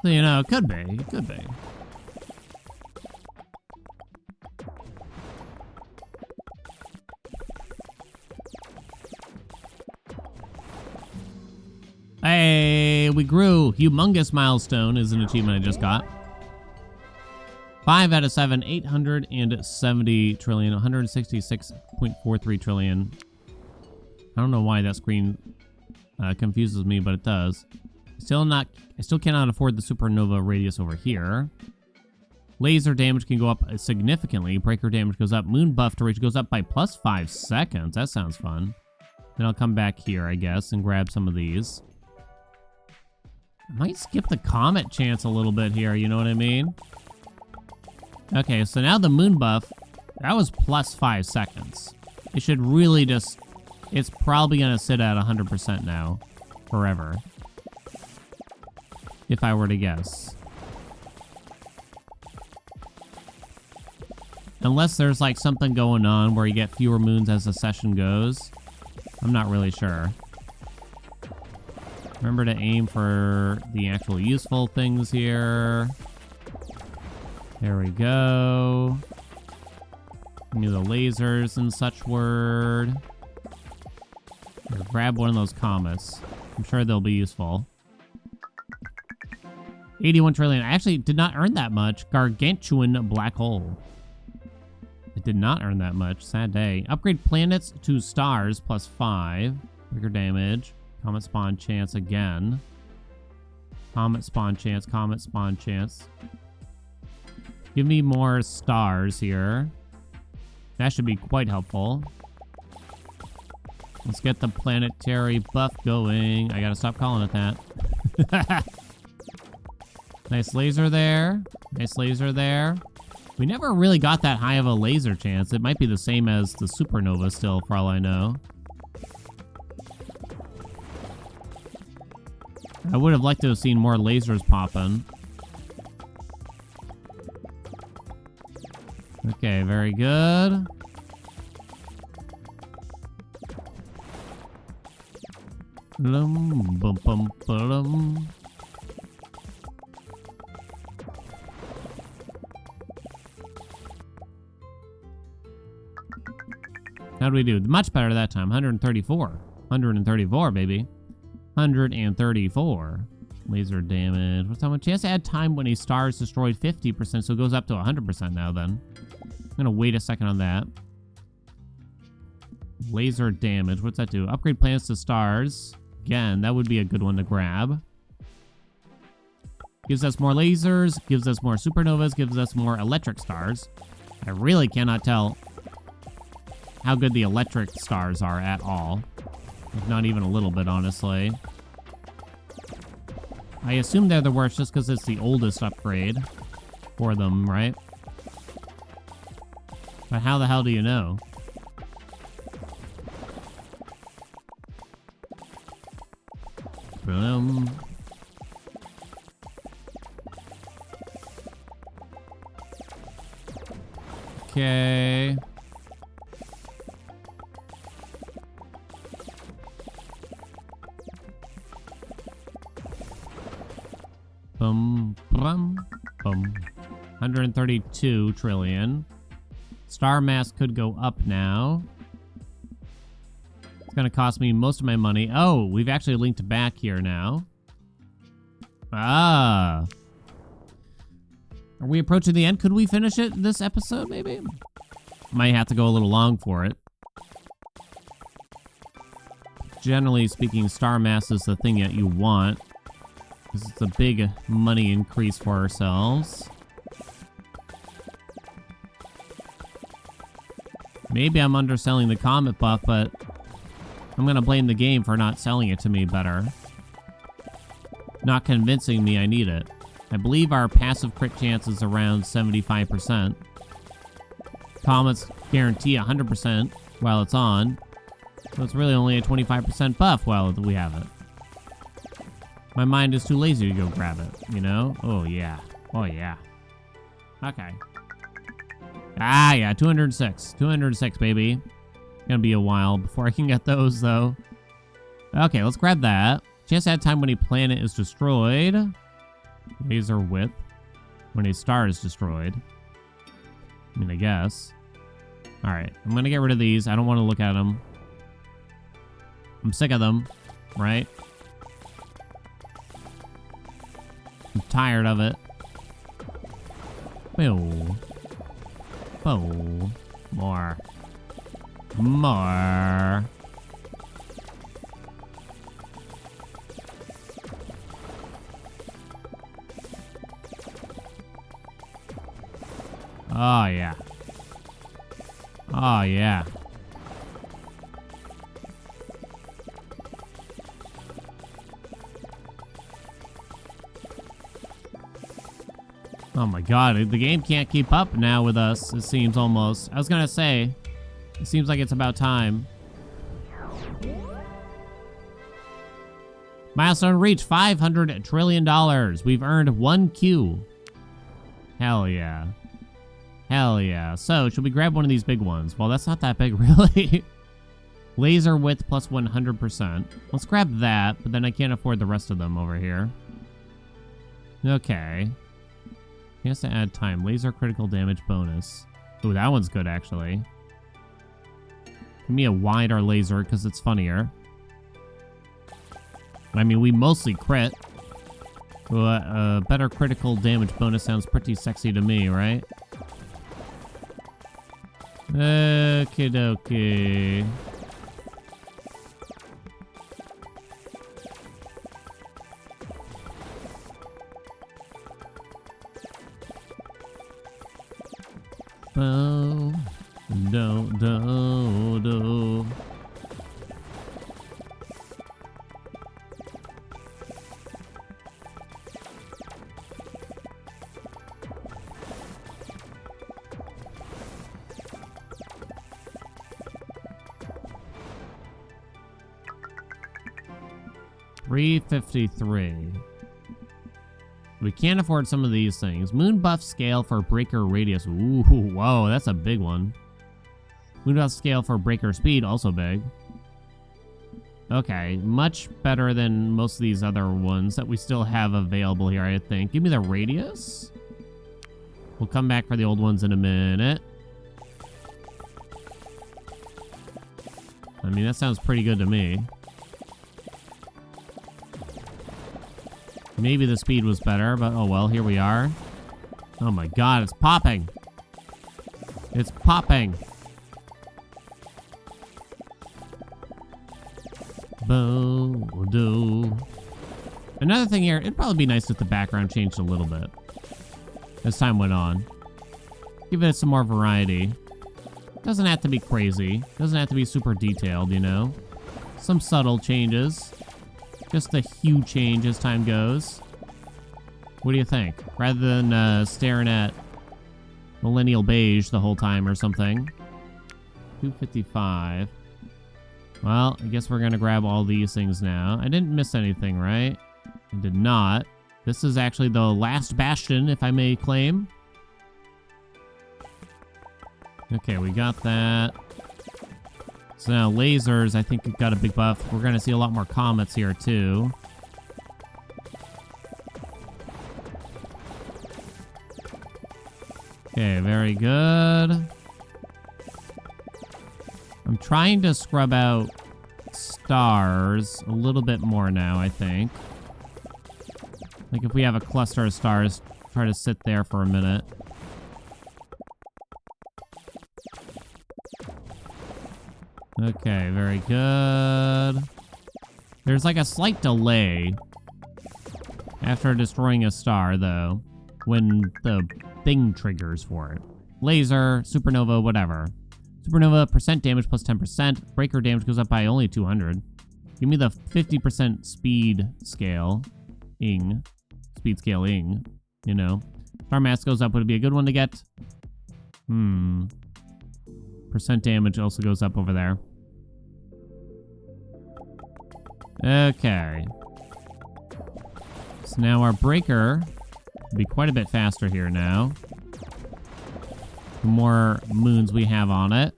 So, you know, it could be. It could be. Hey, we grew. Humongous milestone is an achievement I just got. 5 out of 7, 870 trillion, 166.43 trillion. I don't know why that screen confuses me, but it does. I still cannot afford the supernova radius over here. Laser damage can go up significantly. Breaker damage goes up. Moon buff duration goes up by +5 seconds. That sounds fun. Then I'll come back here, I guess, and grab some of these. I might skip the comet chance a little bit here, you know what I mean? Okay, so now the moon buff, that was +5 seconds. It should really just, it's probably going to sit at 100% now, forever. If I were to guess. Unless there's like something going on where you get fewer moons as the session goes. I'm not really sure. Remember to aim for the actual useful things here. There we go. Give me the lasers and such word. Here, grab one of those comets. I'm sure they'll be useful. 81 trillion. I actually did not earn that much. Gargantuan black hole. I did not earn that much. Sad day. Upgrade planets to stars +5. Bigger damage. Comet spawn chance again. Comet spawn chance. Comet spawn chance. Give me more stars here. That should be quite helpful. Let's get the planetary buff going. I gotta stop calling it that. Nice laser there. Nice laser there. We never really got that high of a laser chance. It might be the same as the Supernova still, for all I know. I would have liked to have seen more lasers popping. Okay, very good. Bum, bum, ba-dum. How do we do? Much better that time. 134. 134, baby. 134. Laser damage. What's that one? Chance to add time when a star is destroyed 50%, so it goes up to 100% now then. I'm gonna wait a second on that. Laser damage. What's that do? Upgrade planets to stars. Again, that would be a good one to grab. Gives us more lasers, gives us more supernovas, gives us more electric stars. I really cannot tell how good the electric stars are at all. Not even a little bit, honestly. I assume they're the worst just because it's the oldest upgrade for them, right? But how the hell do you know? Boom. Okay. Bum, bum, bum. 132 trillion. Star mass could go up now. It's going to cost me most of my money. Oh, we've actually linked back here now. Ah. Are we approaching the end? Could we finish it this episode, maybe? Might have to go a little long for it. Generally speaking, star mass is the thing that you want, because it's a big money increase for ourselves. Maybe I'm underselling the comet buff, but I'm going to blame the game for not selling it to me better. Not convincing me I need it. I believe our passive crit chance is around 75%. Comets guarantee 100% while it's on. So it's really only a 25% buff while we have it. My mind is too lazy to go grab it, you know? Oh, yeah. Oh, yeah. Okay. Ah, yeah, 206. 206, baby. Gonna be a while before I can get those, though. Okay, let's grab that. Chance to add time when a planet is destroyed. Laser whip. When a star is destroyed. I mean, I guess. Alright, I'm gonna get rid of these. I don't want to look at them. I'm sick of them, right? I'm tired of it. Whoa. Whoa. More. More. Oh, yeah. Oh, yeah. Oh my god, the game can't keep up now with us, it seems almost. I was gonna say, it seems like it's about time. Milestone reached $500 trillion. We've earned 1 Q. Hell yeah. Hell yeah. So, should we grab one of these big ones? Well, that's not that big, really. Laser width plus 100%. Let's grab that, but then I can't afford the rest of them over here. Okay. He has to add time. Laser critical damage bonus. Ooh, that one's good, actually. Give me a wider laser, because it's funnier. I mean, we mostly crit. Better critical damage bonus sounds pretty sexy to me, right? Okie dokie. Oh, do. 353. We can't afford some of these things. Moon buff scale for breaker radius. Ooh, whoa, that's a big one. Moon buff scale for breaker speed, also big. Okay, much better than most of these other ones that we still have available here, I think. Give me the radius. We'll come back for the old ones in a minute. I mean, that sounds pretty good to me. Maybe the speed was better, but oh well, here we are. Oh my god, it's popping. It's popping. Bo-do. Another thing here, it'd probably be nice if the background changed a little bit as time went on. Give it some more variety. Doesn't have to be crazy. Doesn't have to be super detailed, you know? Some subtle changes. Just a hue change as time goes. What do you think? Rather than staring at millennial beige the whole time or something. 255. Well, I guess we're going to grab all these things now. I didn't miss anything, right? I did not. This is actually the last bastion, if I may claim. Okay, we got that. So now lasers, I think it got a big buff. We're going to see a lot more comets here, too. Okay, very good. I'm trying to scrub out stars a little bit more now, I think. Like if we have a cluster of stars, try to sit there for a minute. Okay, very good. There's like a slight delay after destroying a star, though, when the thing triggers for it. Laser, supernova, whatever. Supernova, percent damage plus 10%. Breaker damage goes up by only 200. Give me the 50% speed scale. Speed scale, you know. Star mass goes up. Would it be a good one to get? Percent damage also goes up over there. Okay. So now our breaker will be quite a bit faster here now. The more moons we have on it.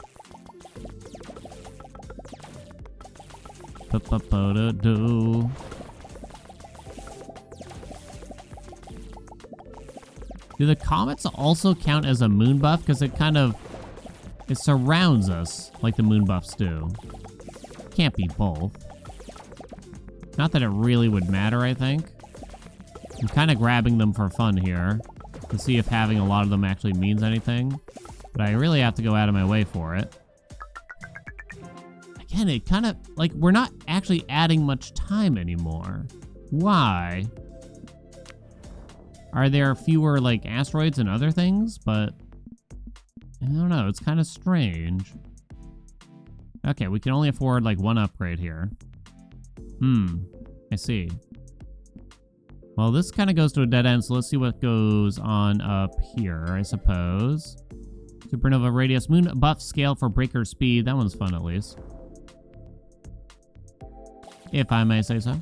Do the comets also count as a moon buff? Because it surrounds us like the moon buffs do. Can't be both. Not that it really would matter, I think. I'm kind of grabbing them for fun here to see if having a lot of them actually means anything. But I really have to go out of my way for it. Again, it kind of, like, we're not actually adding much time anymore. Why? Are there fewer, like, asteroids and other things? But I don't know. It's kind of strange. Okay, we can only afford, like, one upgrade here. I see. Well, this kind of goes to a dead end, so let's see what goes on up here, I suppose. Supernova radius, moon buff scale for breaker speed. That one's fun, at least. If I may say so.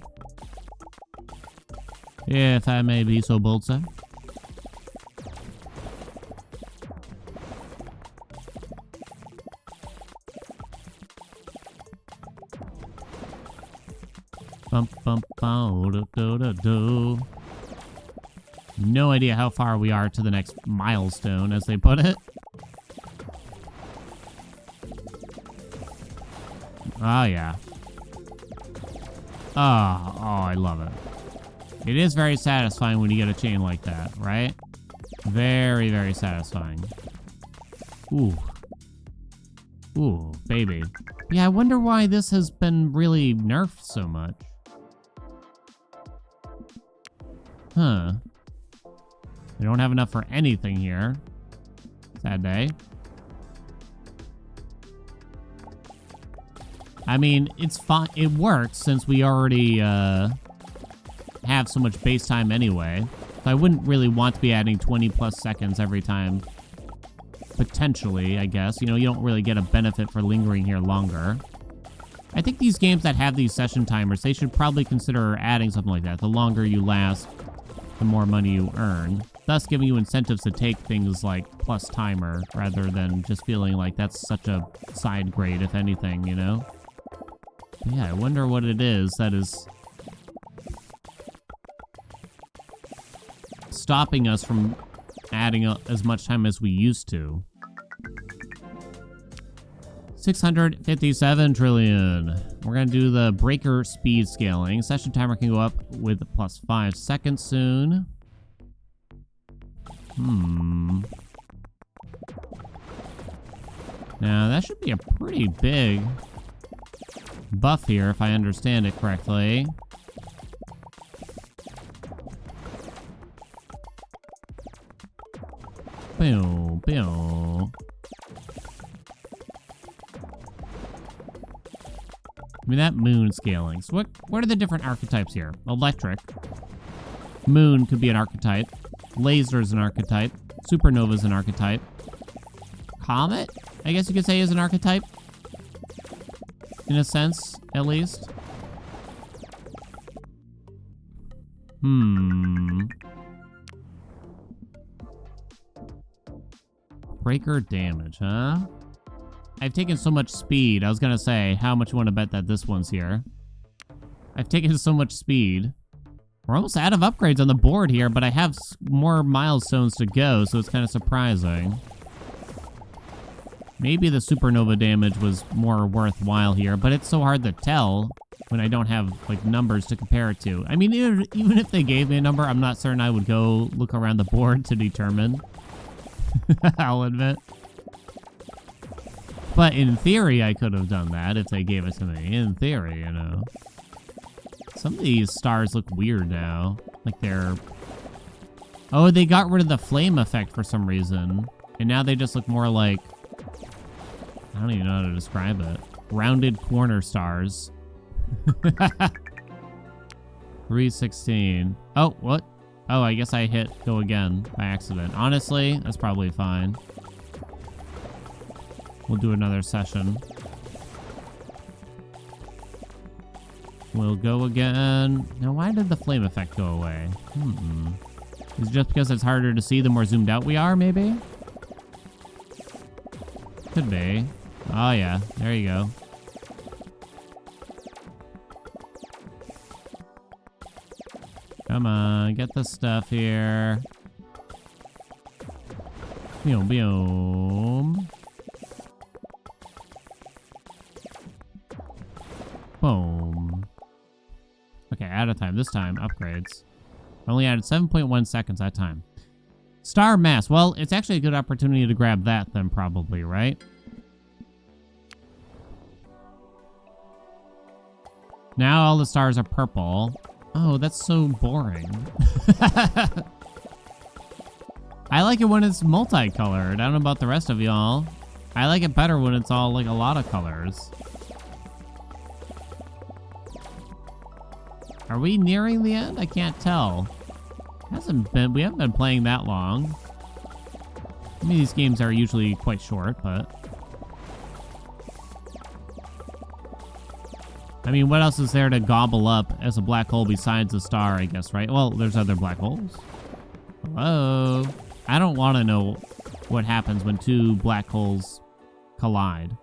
If I may be so bold, sir. Bump, bump, bow, do, do, do, do. No idea how far we are to the next milestone, as they put it. Oh, yeah. Oh, I love it. It is very satisfying when you get a chain like that, right? Very, very satisfying. Ooh. Ooh, baby. Yeah, I wonder why this has been really nerfed so much. Huh. We don't have enough for anything here. Sad day. I mean, it's fine. It works since we already have so much base time anyway. So I wouldn't really want to be adding 20 plus seconds every time. Potentially, I guess. You know, you don't really get a benefit for lingering here longer. I think these games that have these session timers, they should probably consider adding something like that. The longer you last, the more money you earn, thus giving you incentives to take things like plus timer rather than just feeling like that's such a side grade, if anything, you know? But yeah, I wonder what it is that is stopping us from adding as much time as we used to. 657 trillion. We're going to do the breaker speed scaling. Session timer can go up with plus 5 seconds soon. Now, that should be a pretty big buff here, if I understand it correctly. Boom, boom. I mean, that moon scaling. So what are the different archetypes here? Electric. Moon could be an archetype. Laser is an archetype. Supernova is an archetype. Comet, I guess you could say, is an archetype. In a sense, at least. Breaker damage, huh? I've taken so much speed. I was gonna say, how much you want to bet that this one's here? I've taken so much speed. We're almost out of upgrades on the board here, but I have more milestones to go, so it's kind of surprising. Maybe the supernova damage was more worthwhile here, but it's so hard to tell when I don't have, like, numbers to compare it to. I mean, even if they gave me a number, I'm not certain I would go look around the board to determine. I'll admit. But in theory, I could have done that if they gave it to me. In theory, you know. Some of these stars look weird now. Like they're... Oh, they got rid of the flame effect for some reason. And now they just look more like... I don't even know how to describe it. Rounded corner stars. 316. Oh, what? Oh, I guess I hit go again by accident. Honestly, that's probably fine. We'll do another session. We'll go again. Now, why did the flame effect go away? Is it just because it's harder to see the more zoomed out we are, maybe? Could be. Oh, yeah. There you go. Come on, get the stuff here. Boom, boom. Boom. Okay, out of time. This time, upgrades. I only added 7.1 seconds that time. Star mass. Well, it's actually a good opportunity to grab that then, probably, right? Now all the stars are purple. Oh, that's so boring. I like it when it's multicolored. I don't know about the rest of y'all. I like it better when it's all like a lot of colors. Are we nearing the end? I can't tell. We haven't been playing that long. I mean, these games are usually quite short, but... I mean, what else is there to gobble up as a black hole besides a star, I guess, right? Well, there's other black holes. Hello? I don't want to know what happens when two black holes collide.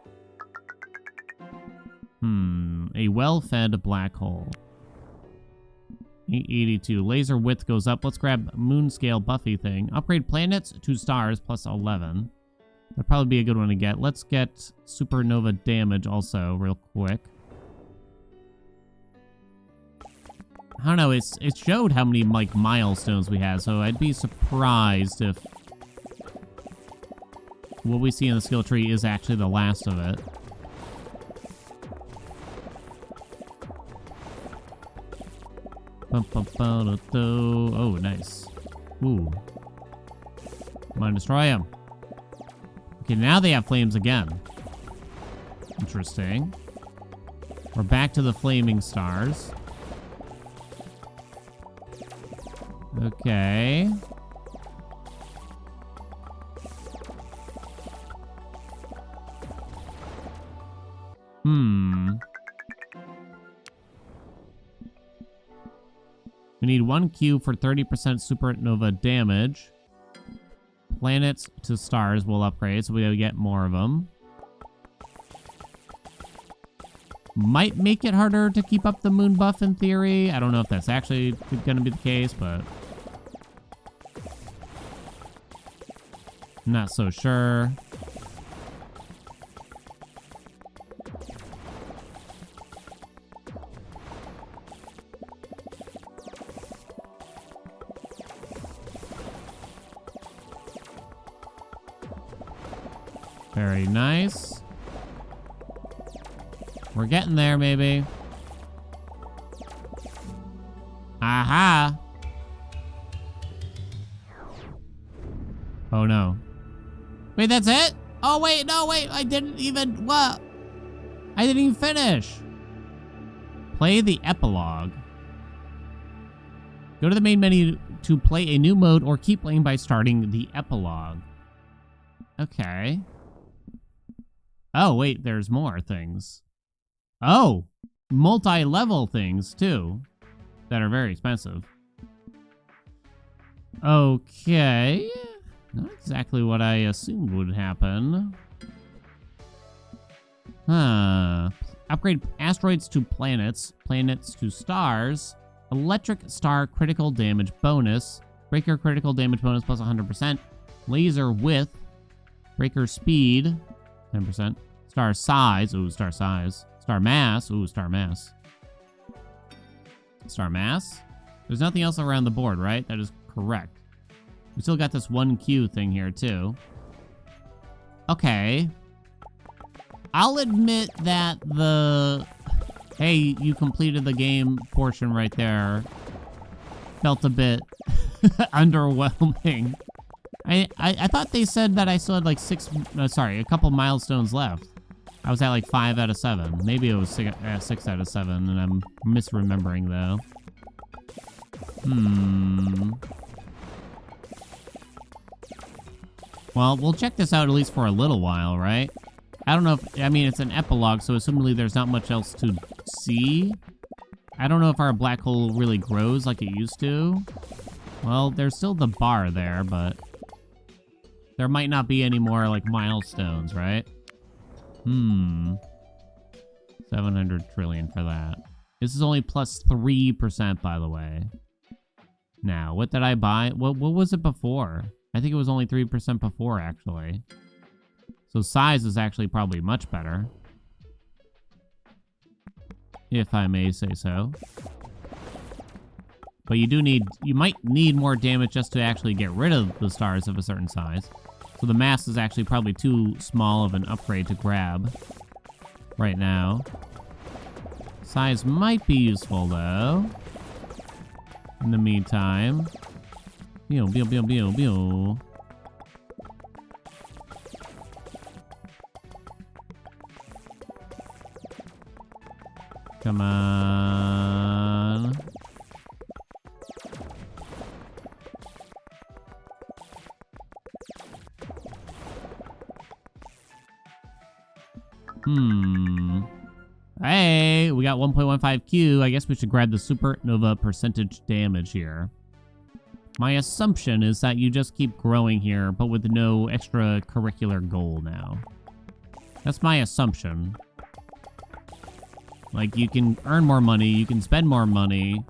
A well-fed black hole. 882. Laser width goes up. Let's grab moon scale Buffy thing. Upgrade planets to stars plus 11. That'd probably be a good one to get. Let's get supernova damage also real quick. I don't know, it showed how many, like, milestones we had, so I'd be surprised if what we see in the skill tree is actually the last of it. Oh, nice. Ooh. Come on, destroy him. Okay, now they have flames again. Interesting. We're back to the flaming stars. Okay. We need 1 Q for 30% supernova damage. Planets to stars will upgrade, so we'll get more of them. Might make it harder to keep up the moon buff in theory. I don't know if that's actually going to be the case, but not so sure. Very nice. We're getting there, maybe. Aha! Oh, no. Wait, that's it? Oh, wait, no, wait. I didn't even... What? I didn't even finish. Play the epilogue. Go to the main menu to play a new mode or keep playing by starting the epilogue. Okay. Oh, wait, there's more things. Oh, multi-level things, too, that are very expensive. Okay. Not exactly what I assumed would happen. Huh. Upgrade asteroids to planets, planets to stars, electric star critical damage bonus, breaker critical damage bonus plus 100%, laser width, breaker speed, 10%, star size, ooh, star size. Star mass. Ooh, star mass. Star mass? There's nothing else around the board, right? That is correct. We still got this 1Q thing here, too. Okay. I'll admit that the... Hey, you completed the game portion right there. Felt a bit underwhelming. I thought they said that I still had like a couple milestones left. I was at like 5 out of 7. Maybe it was 6 out of 7, and I'm misremembering though. Well, we'll check this out at least for a little while, right? I don't know if, I mean, it's an epilogue, so assumably there's not much else to see. I don't know if our black hole really grows like it used to. Well, there's still the bar there, but there might not be any more like milestones, right? 700 trillion for that. This is only plus 3%, by the way. Now, what did I buy? What was it before? I think it was only 3% before, actually. So size is actually probably much better. If I may say so. But you might need more damage just to actually get rid of the stars of a certain size. So the mass is actually probably too small of an upgrade to grab right now. Size might be useful, though. In the meantime. Beow, beow, beow, beow, beow. Come on. Hey, we got 1.15Q. I guess we should grab the supernova percentage damage here. My assumption is that you just keep growing here, but with no extracurricular goal now. That's my assumption. Like, you can earn more money, you can spend more money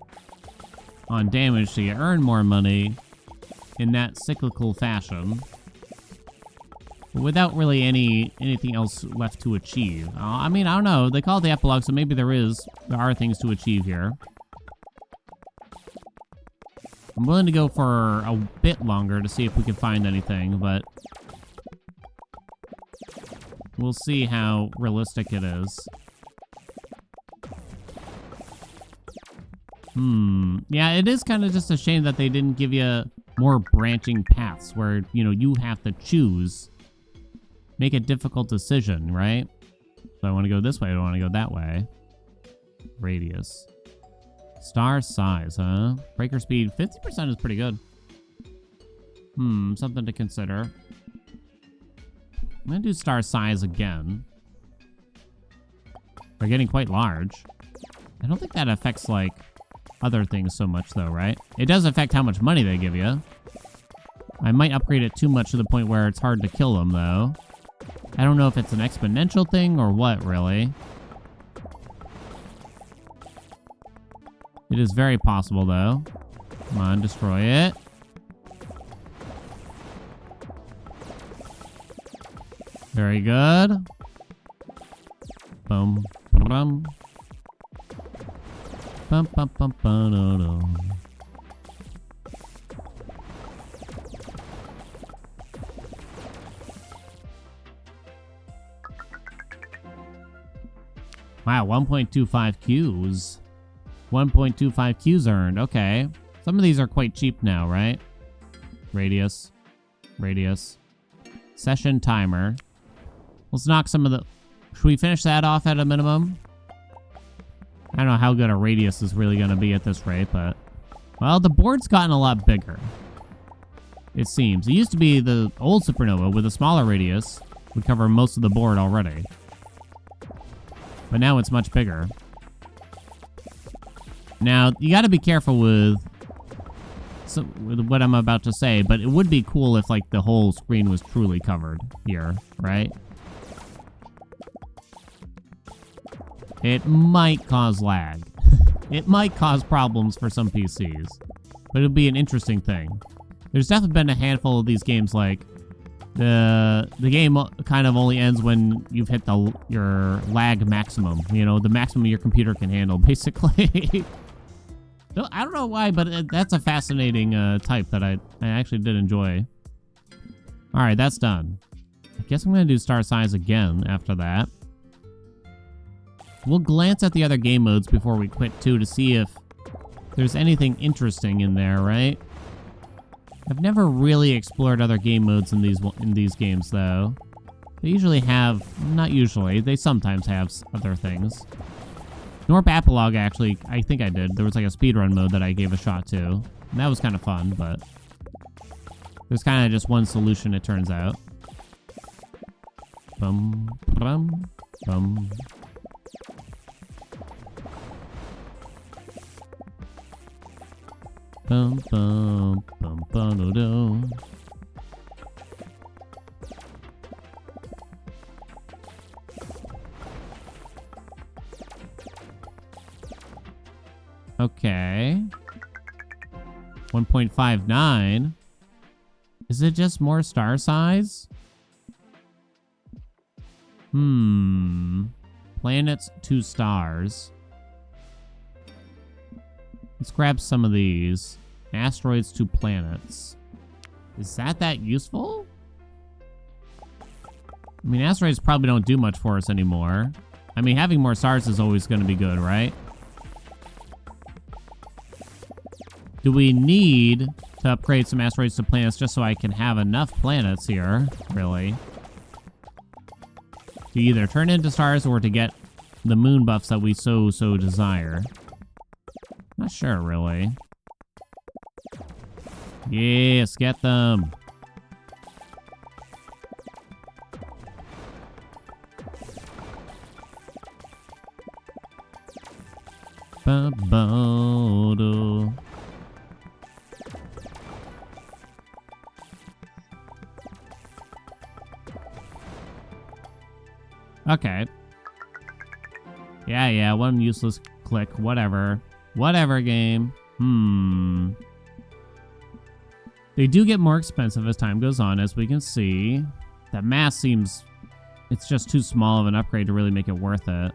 on damage to earn more money in that cyclical fashion. But without really anything else left to achieve. I mean, I don't know. They call it the epilogue, so maybe there are things to achieve here. I'm willing to go for a bit longer to see if we can find anything, but we'll see how realistic it is. Yeah, it is kind of just a shame that they didn't give you more branching paths where, you know, you have to choose. Make a difficult decision, right? So I want to go this way, I don't want to go that way. Radius. Star size, huh? Breaker speed, 50% is pretty good. Something to consider. I'm going to do star size again. They're getting quite large. I don't think that affects, like, other things so much, though, right? It does affect how much money they give you. I might upgrade it too much to the point where it's hard to kill them, though. I don't know if it's an exponential thing or what, really. It is very possible, though. Come on, destroy it. Very good. Boom. Bum. Bum, bum, bum, bum, no, no. Wow, 1.25 Qs. 1.25 Qs earned. Okay. Some of these are quite cheap now, right? Radius. Radius. Session timer. Let's knock some of the... Should we finish that off at a minimum? I don't know how good a radius is really going to be at this rate, but... Well, the board's gotten a lot bigger. It seems. It used to be the old Supernova with a smaller radius. Would cover most of the board already. But now it's much bigger. Now, you got to be careful with what I'm about to say, but it would be cool if, like, the whole screen was truly covered here, right? It might cause lag. It might cause problems for some PCs, but it'll be an interesting thing. There's definitely been a handful of these games, like, the game kind of only ends when you've hit your lag maximum, you know, the maximum your computer can handle, basically. I don't know why, but that's a fascinating type that I actually did enjoy. All right, that's done. I guess I'm going to do star size again after that. We'll glance at the other game modes before we quit, too, to see if there's anything interesting in there, right? I've never really explored other game modes in these games, though. They usually have... Not usually. They sometimes have other things. Norp Epilogue, actually, I think I did. There was like a speedrun mode that I gave a shot to. And that was kind of fun, but... There's kind of just one solution, it turns out. Bum, bum, bum. Bum, bum, bum, bum, do, do. Okay. 1.59. Is it just more star size? Planets, 2 stars. Let's grab some of these. Asteroids, 2 planets. Is that useful? I mean, asteroids probably don't do much for us anymore. I mean, having more stars is always going to be good, right? Do we need to upgrade some asteroids to planets just so I can have enough planets here, really? To either turn into stars or to get the moon buffs that we so desire. Not sure, really. Yes, get them. Ba-ba-do. Okay. Yeah, one useless click, whatever. Whatever, game. They do get more expensive as time goes on, as we can see. That mass seems... It's just too small of an upgrade to really make it worth it.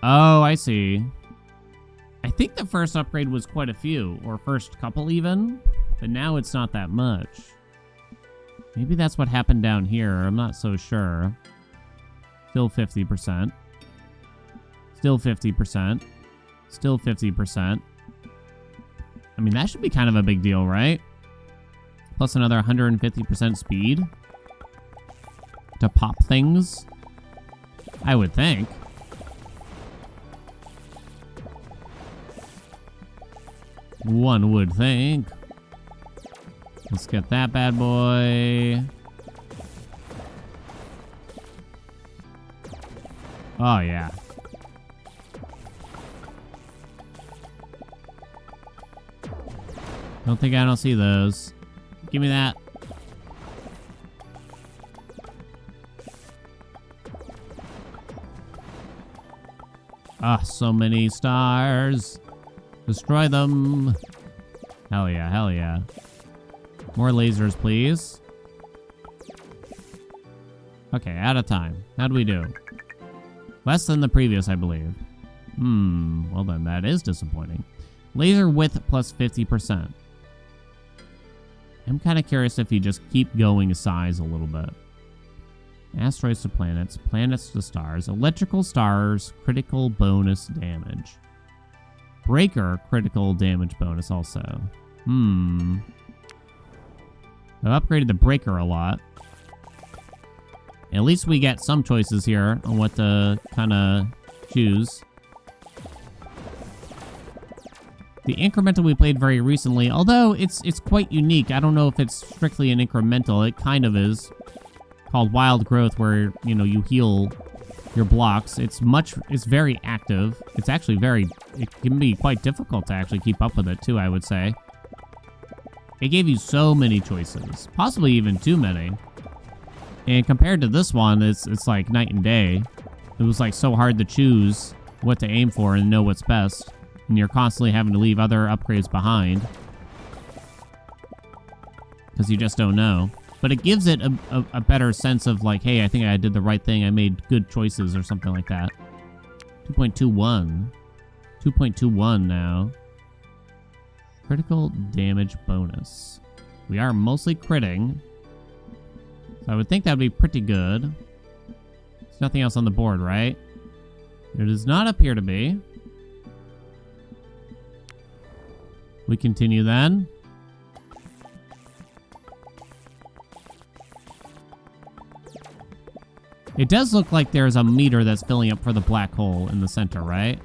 Oh, I see. I think the first upgrade was quite a few, or first couple even, but now it's not that much. Maybe that's what happened down here. I'm not so sure. Still 50%. Still 50%. Still 50%. I mean, that should be kind of a big deal, right? Plus another 150% speed to pop things, I would think. One would think. Let's get that bad boy. Oh, yeah. Don't think I don't see those. Give me that. Ah, so many stars. Destroy them. Hell yeah, hell yeah. More lasers, please. Okay, out of time. How'd we do? Less than the previous, I believe. Well then, that is disappointing. Laser width plus 50%. I'm kind of curious if you just keep going size a little bit. Asteroids to planets, planets to stars, electrical stars, critical bonus damage. Breaker, critical damage bonus also. I've upgraded the breaker a lot. At least we get some choices here on what to kind of choose. The incremental we played very recently, although it's quite unique. I don't know if it's strictly an incremental. It kind of is. Called Wild Growth, where, you know, you heal your blocks. It's very active. It's actually it can be quite difficult to actually keep up with it too, I would say. It gave you so many choices, possibly even too many. And compared to this one, it's like night and day. It was like so hard to choose what to aim for and know what's best. And you're constantly having to leave other upgrades behind. Because you just don't know. But it gives it a better sense of like, hey, I think I did the right thing. I made good choices or something like that. 2.21. 2.21 now. Critical damage bonus. We are mostly critting. So I would think that would be pretty good. There's nothing else on the board, right? There does not appear to be. We continue then. It does look like there's a meter that's filling up for the black hole in the center, right?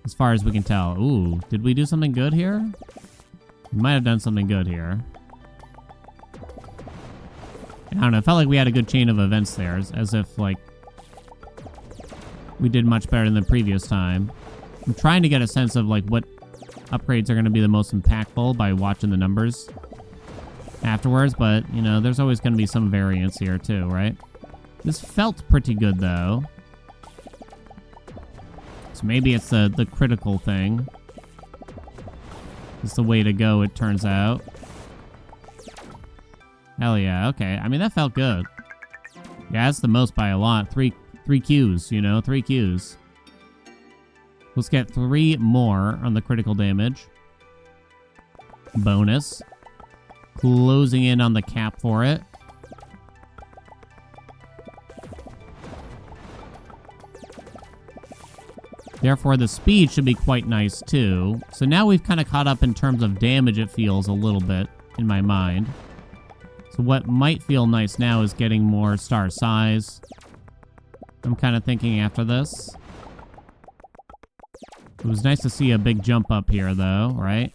As far as we can tell. Ooh, did we do something good here? We might have done something good here. I don't know, it felt like we had a good chain of events there, as if, like, we did much better than the previous time. I'm trying to get a sense of, like, what upgrades are going to be the most impactful by watching the numbers afterwards, but, you know, there's always going to be some variance here, too, right? This felt pretty good, though. So maybe it's the critical thing. It's the way to go, it turns out. Hell yeah, okay. I mean, that felt good. Yeah, that's the most by a lot. Three Qs, you know? 3 Qs. Let's get 3 more on the critical damage. Bonus. Closing in on the cap for it. Therefore, the speed should be quite nice, too. So now we've kind of caught up in terms of damage, it feels, a little bit, in my mind. So what might feel nice now is getting more star size. I'm kind of thinking after this. It was nice to see a big jump up here, though, right?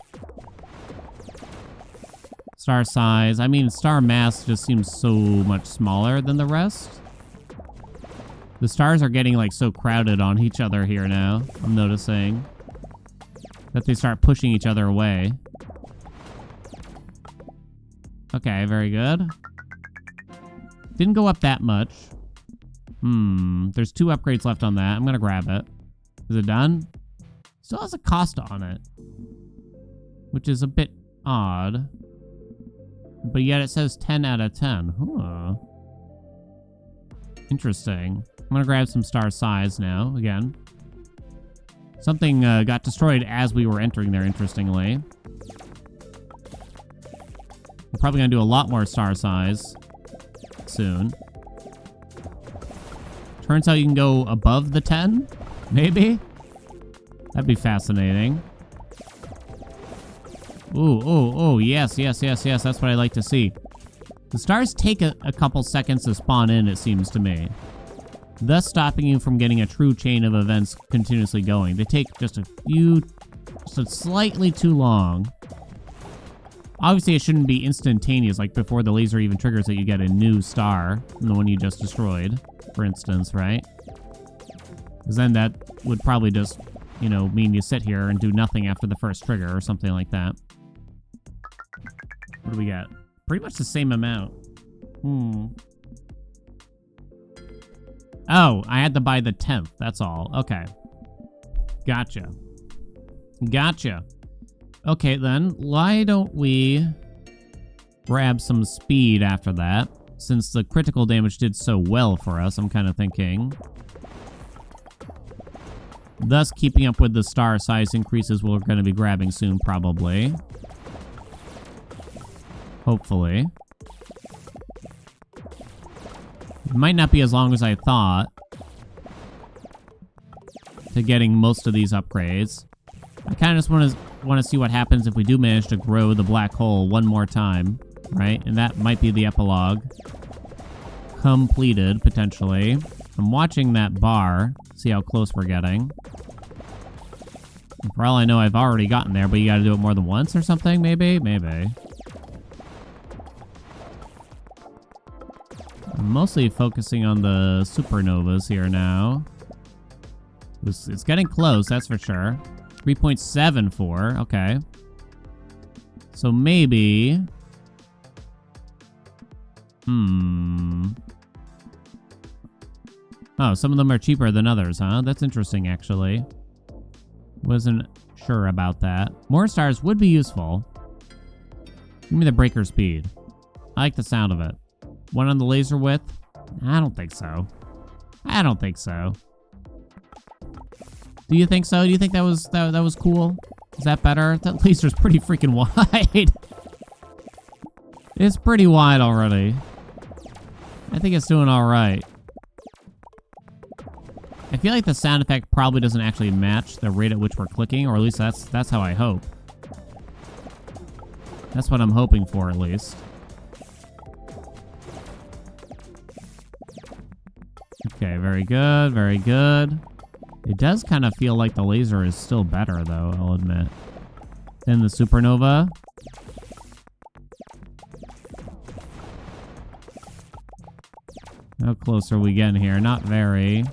Star size. I mean, star mass just seems so much smaller than the rest. The stars are getting, like, so crowded on each other here now. I'm noticing that they start pushing each other away. Okay, very good. Didn't go up that much. There's 2 upgrades left on that. I'm gonna grab it. Is it done? Still has a cost on it, which is a bit odd. But yet it says 10 out of 10. Huh. Interesting. I'm gonna grab some star size now, again. Something got destroyed as we were entering there, interestingly. We're probably gonna do a lot more star size soon. Turns out you can go above the 10, maybe? That'd be fascinating. Ooh, yes, that's what I like to see. The stars take a couple seconds to spawn in, it seems to me. Thus stopping you from getting a true chain of events continuously going. They take just slightly too long. Obviously, it shouldn't be instantaneous, like before the laser even triggers that you get a new star from the one you just destroyed, for instance, right? Because then that would probably just, you know, mean you sit here and do nothing after the first trigger or something like that. What do we got? Pretty much the same amount. Oh, I had to buy the 10th. That's all. Okay. Gotcha. Okay, then. Why don't we grab some speed after that? Since the critical damage did so well for us, I'm kind of thinking. Thus, keeping up with the star size increases we're going to be grabbing soon, probably. Hopefully. It might not be as long as I thought to getting most of these upgrades. I kind of just want to see what happens if we do manage to grow the black hole one more time, right? And that might be the epilogue completed, potentially. I'm watching that bar, see how close we're getting. And for all I know, I've already gotten there, but you got to do it more than once or something, maybe? Maybe. I'm mostly focusing on the supernovas here now. It's getting close, that's for sure. 3.74, okay. So maybe... Oh, some of them are cheaper than others, huh? That's interesting, actually. Wasn't sure about that. More stars would be useful. Give me the breaker speed. I like the sound of it. One on the laser width? I don't think so. I don't think so. Do you think so? Do you think that was cool? Is that better? That laser's pretty freaking wide. It's pretty wide already. I think it's doing all right. I feel like the sound effect probably doesn't actually match the rate at which we're clicking, or at least that's how I hope. That's what I'm hoping for, at least. Okay, very good, very good. It does kind of feel like the laser is still better, though, I'll admit, than the supernova. How close are we getting here? Not very.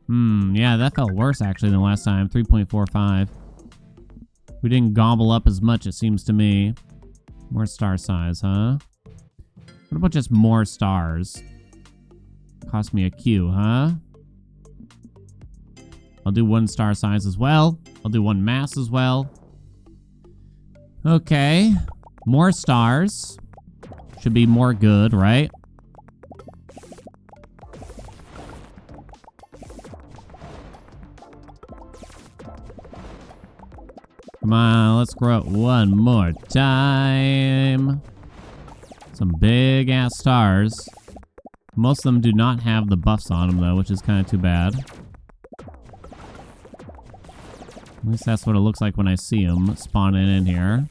Yeah, that felt worse, actually, than last time. 3.45. We didn't gobble up as much, it seems to me. More star size, huh? What about just more stars? Cost me a Q, huh? I'll do 1 star size as well. I'll do 1 mass as well. Okay. More stars. Should be more good, right? Come on, let's grow it one more time. Some big-ass stars. Most of them do not have the buffs on them, though, which is kind of too bad. At least that's what it looks like when I see them spawning in here.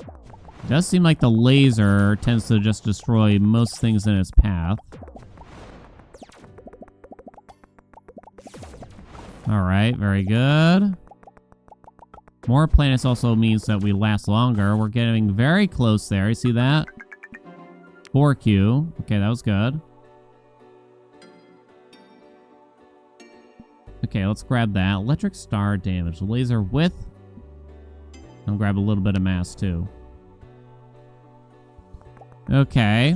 It does seem like the laser tends to just destroy most things in its path. Alright, very good. More planets also means that we last longer. We're getting very close there. You see that? 4Q. Okay, that was good. Okay, let's grab that. Electric star damage. Laser width. I'll grab a little bit of mass, too. Okay.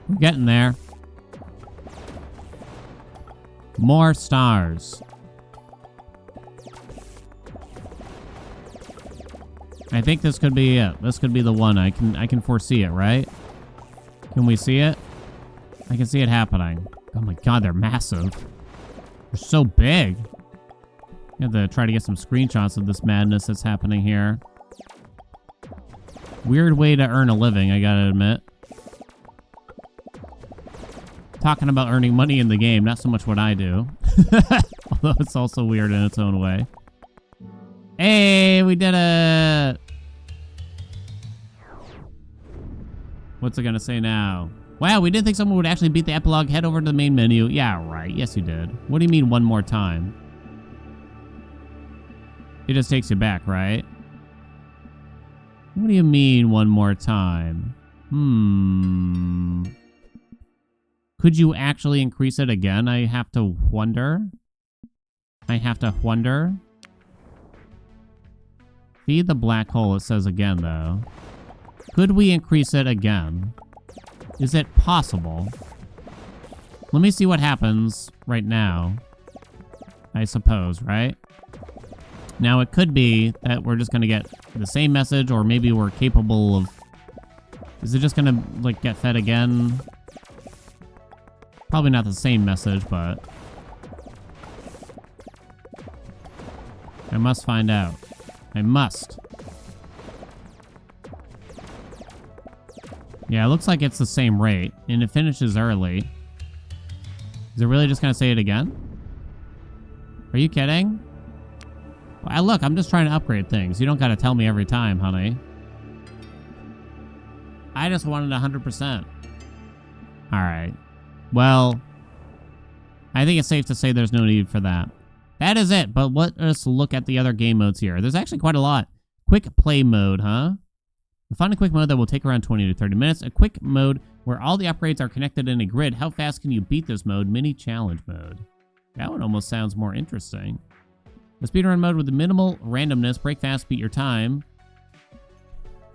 We're getting there. More stars. I think this could be it. This could be the one. I can foresee it, right? Can we see it? I can see it happening. Oh my god, they're massive. They're so big. I have to try to get some screenshots of this madness that's happening here. Weird way to earn a living, I gotta admit. Talking about earning money in the game, not so much what I do. Although it's also weird in its own way. Hey, we did it! What's it gonna say now? Wow, we didn't think someone would actually beat the epilogue. Head over to the main menu. Yeah, right. Yes, you did. What do you mean one more time? It just takes you back, right? What do you mean one more time? Could you actually increase it again? I have to wonder. Feed the black hole, it says again, though. Could we increase it again? Is it possible? Let me see what happens right now. I suppose, right? Now, it could be that we're just going to get the same message, or maybe we're capable of... Is it just going to, like, get fed again? Probably not the same message, but... I must find out. I must. Yeah, it looks like it's the same rate, and it finishes early. Is it really just going to say it again? Are you kidding? Well, look, I'm just trying to upgrade things. You don't got to tell me every time, honey. I just wanted 100%. All right. Well, I think it's safe to say there's no need for that. That is it, but let us look at the other game modes here. There's actually quite a lot. Quick play mode, huh? Find a quick mode that will take around 20 to 30 minutes. A quick mode where all the upgrades are connected in a grid. How fast can you beat this mode? Mini challenge mode. That one almost sounds more interesting. The speedrun mode with the minimal randomness. Break fast, beat your time.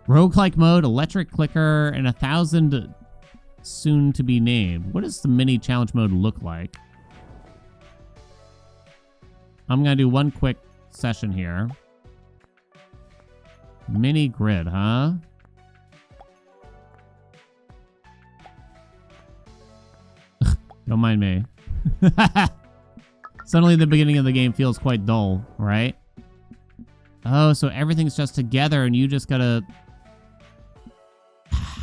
Roguelike mode, electric clicker, and 1,000 soon to be named. What does the mini challenge mode look like? I'm going to do one quick session here. Mini grid, huh? Don't mind me. Suddenly the beginning of the game feels quite dull, right? Oh, so everything's just together and you just gotta...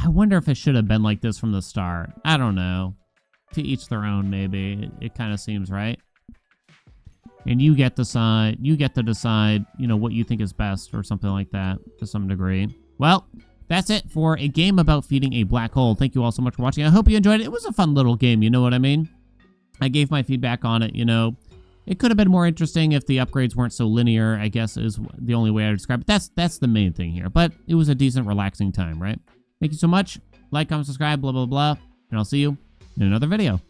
I wonder if it should have been like this from the start. I don't know. To each their own, maybe. It kind of seems right. And you get to decide, you know, what you think is best or something like that to some degree. Well, that's it for a game about feeding a black hole. Thank you all so much for watching. I hope you enjoyed it. It was a fun little game, you know what I mean? I gave my feedback on it, you know. It could have been more interesting if the upgrades weren't so linear, I guess is the only way I would describe it. That's the main thing here. But it was a decent, relaxing time, right? Thank you so much. Like, comment, subscribe, blah, blah, blah. And I'll see you in another video.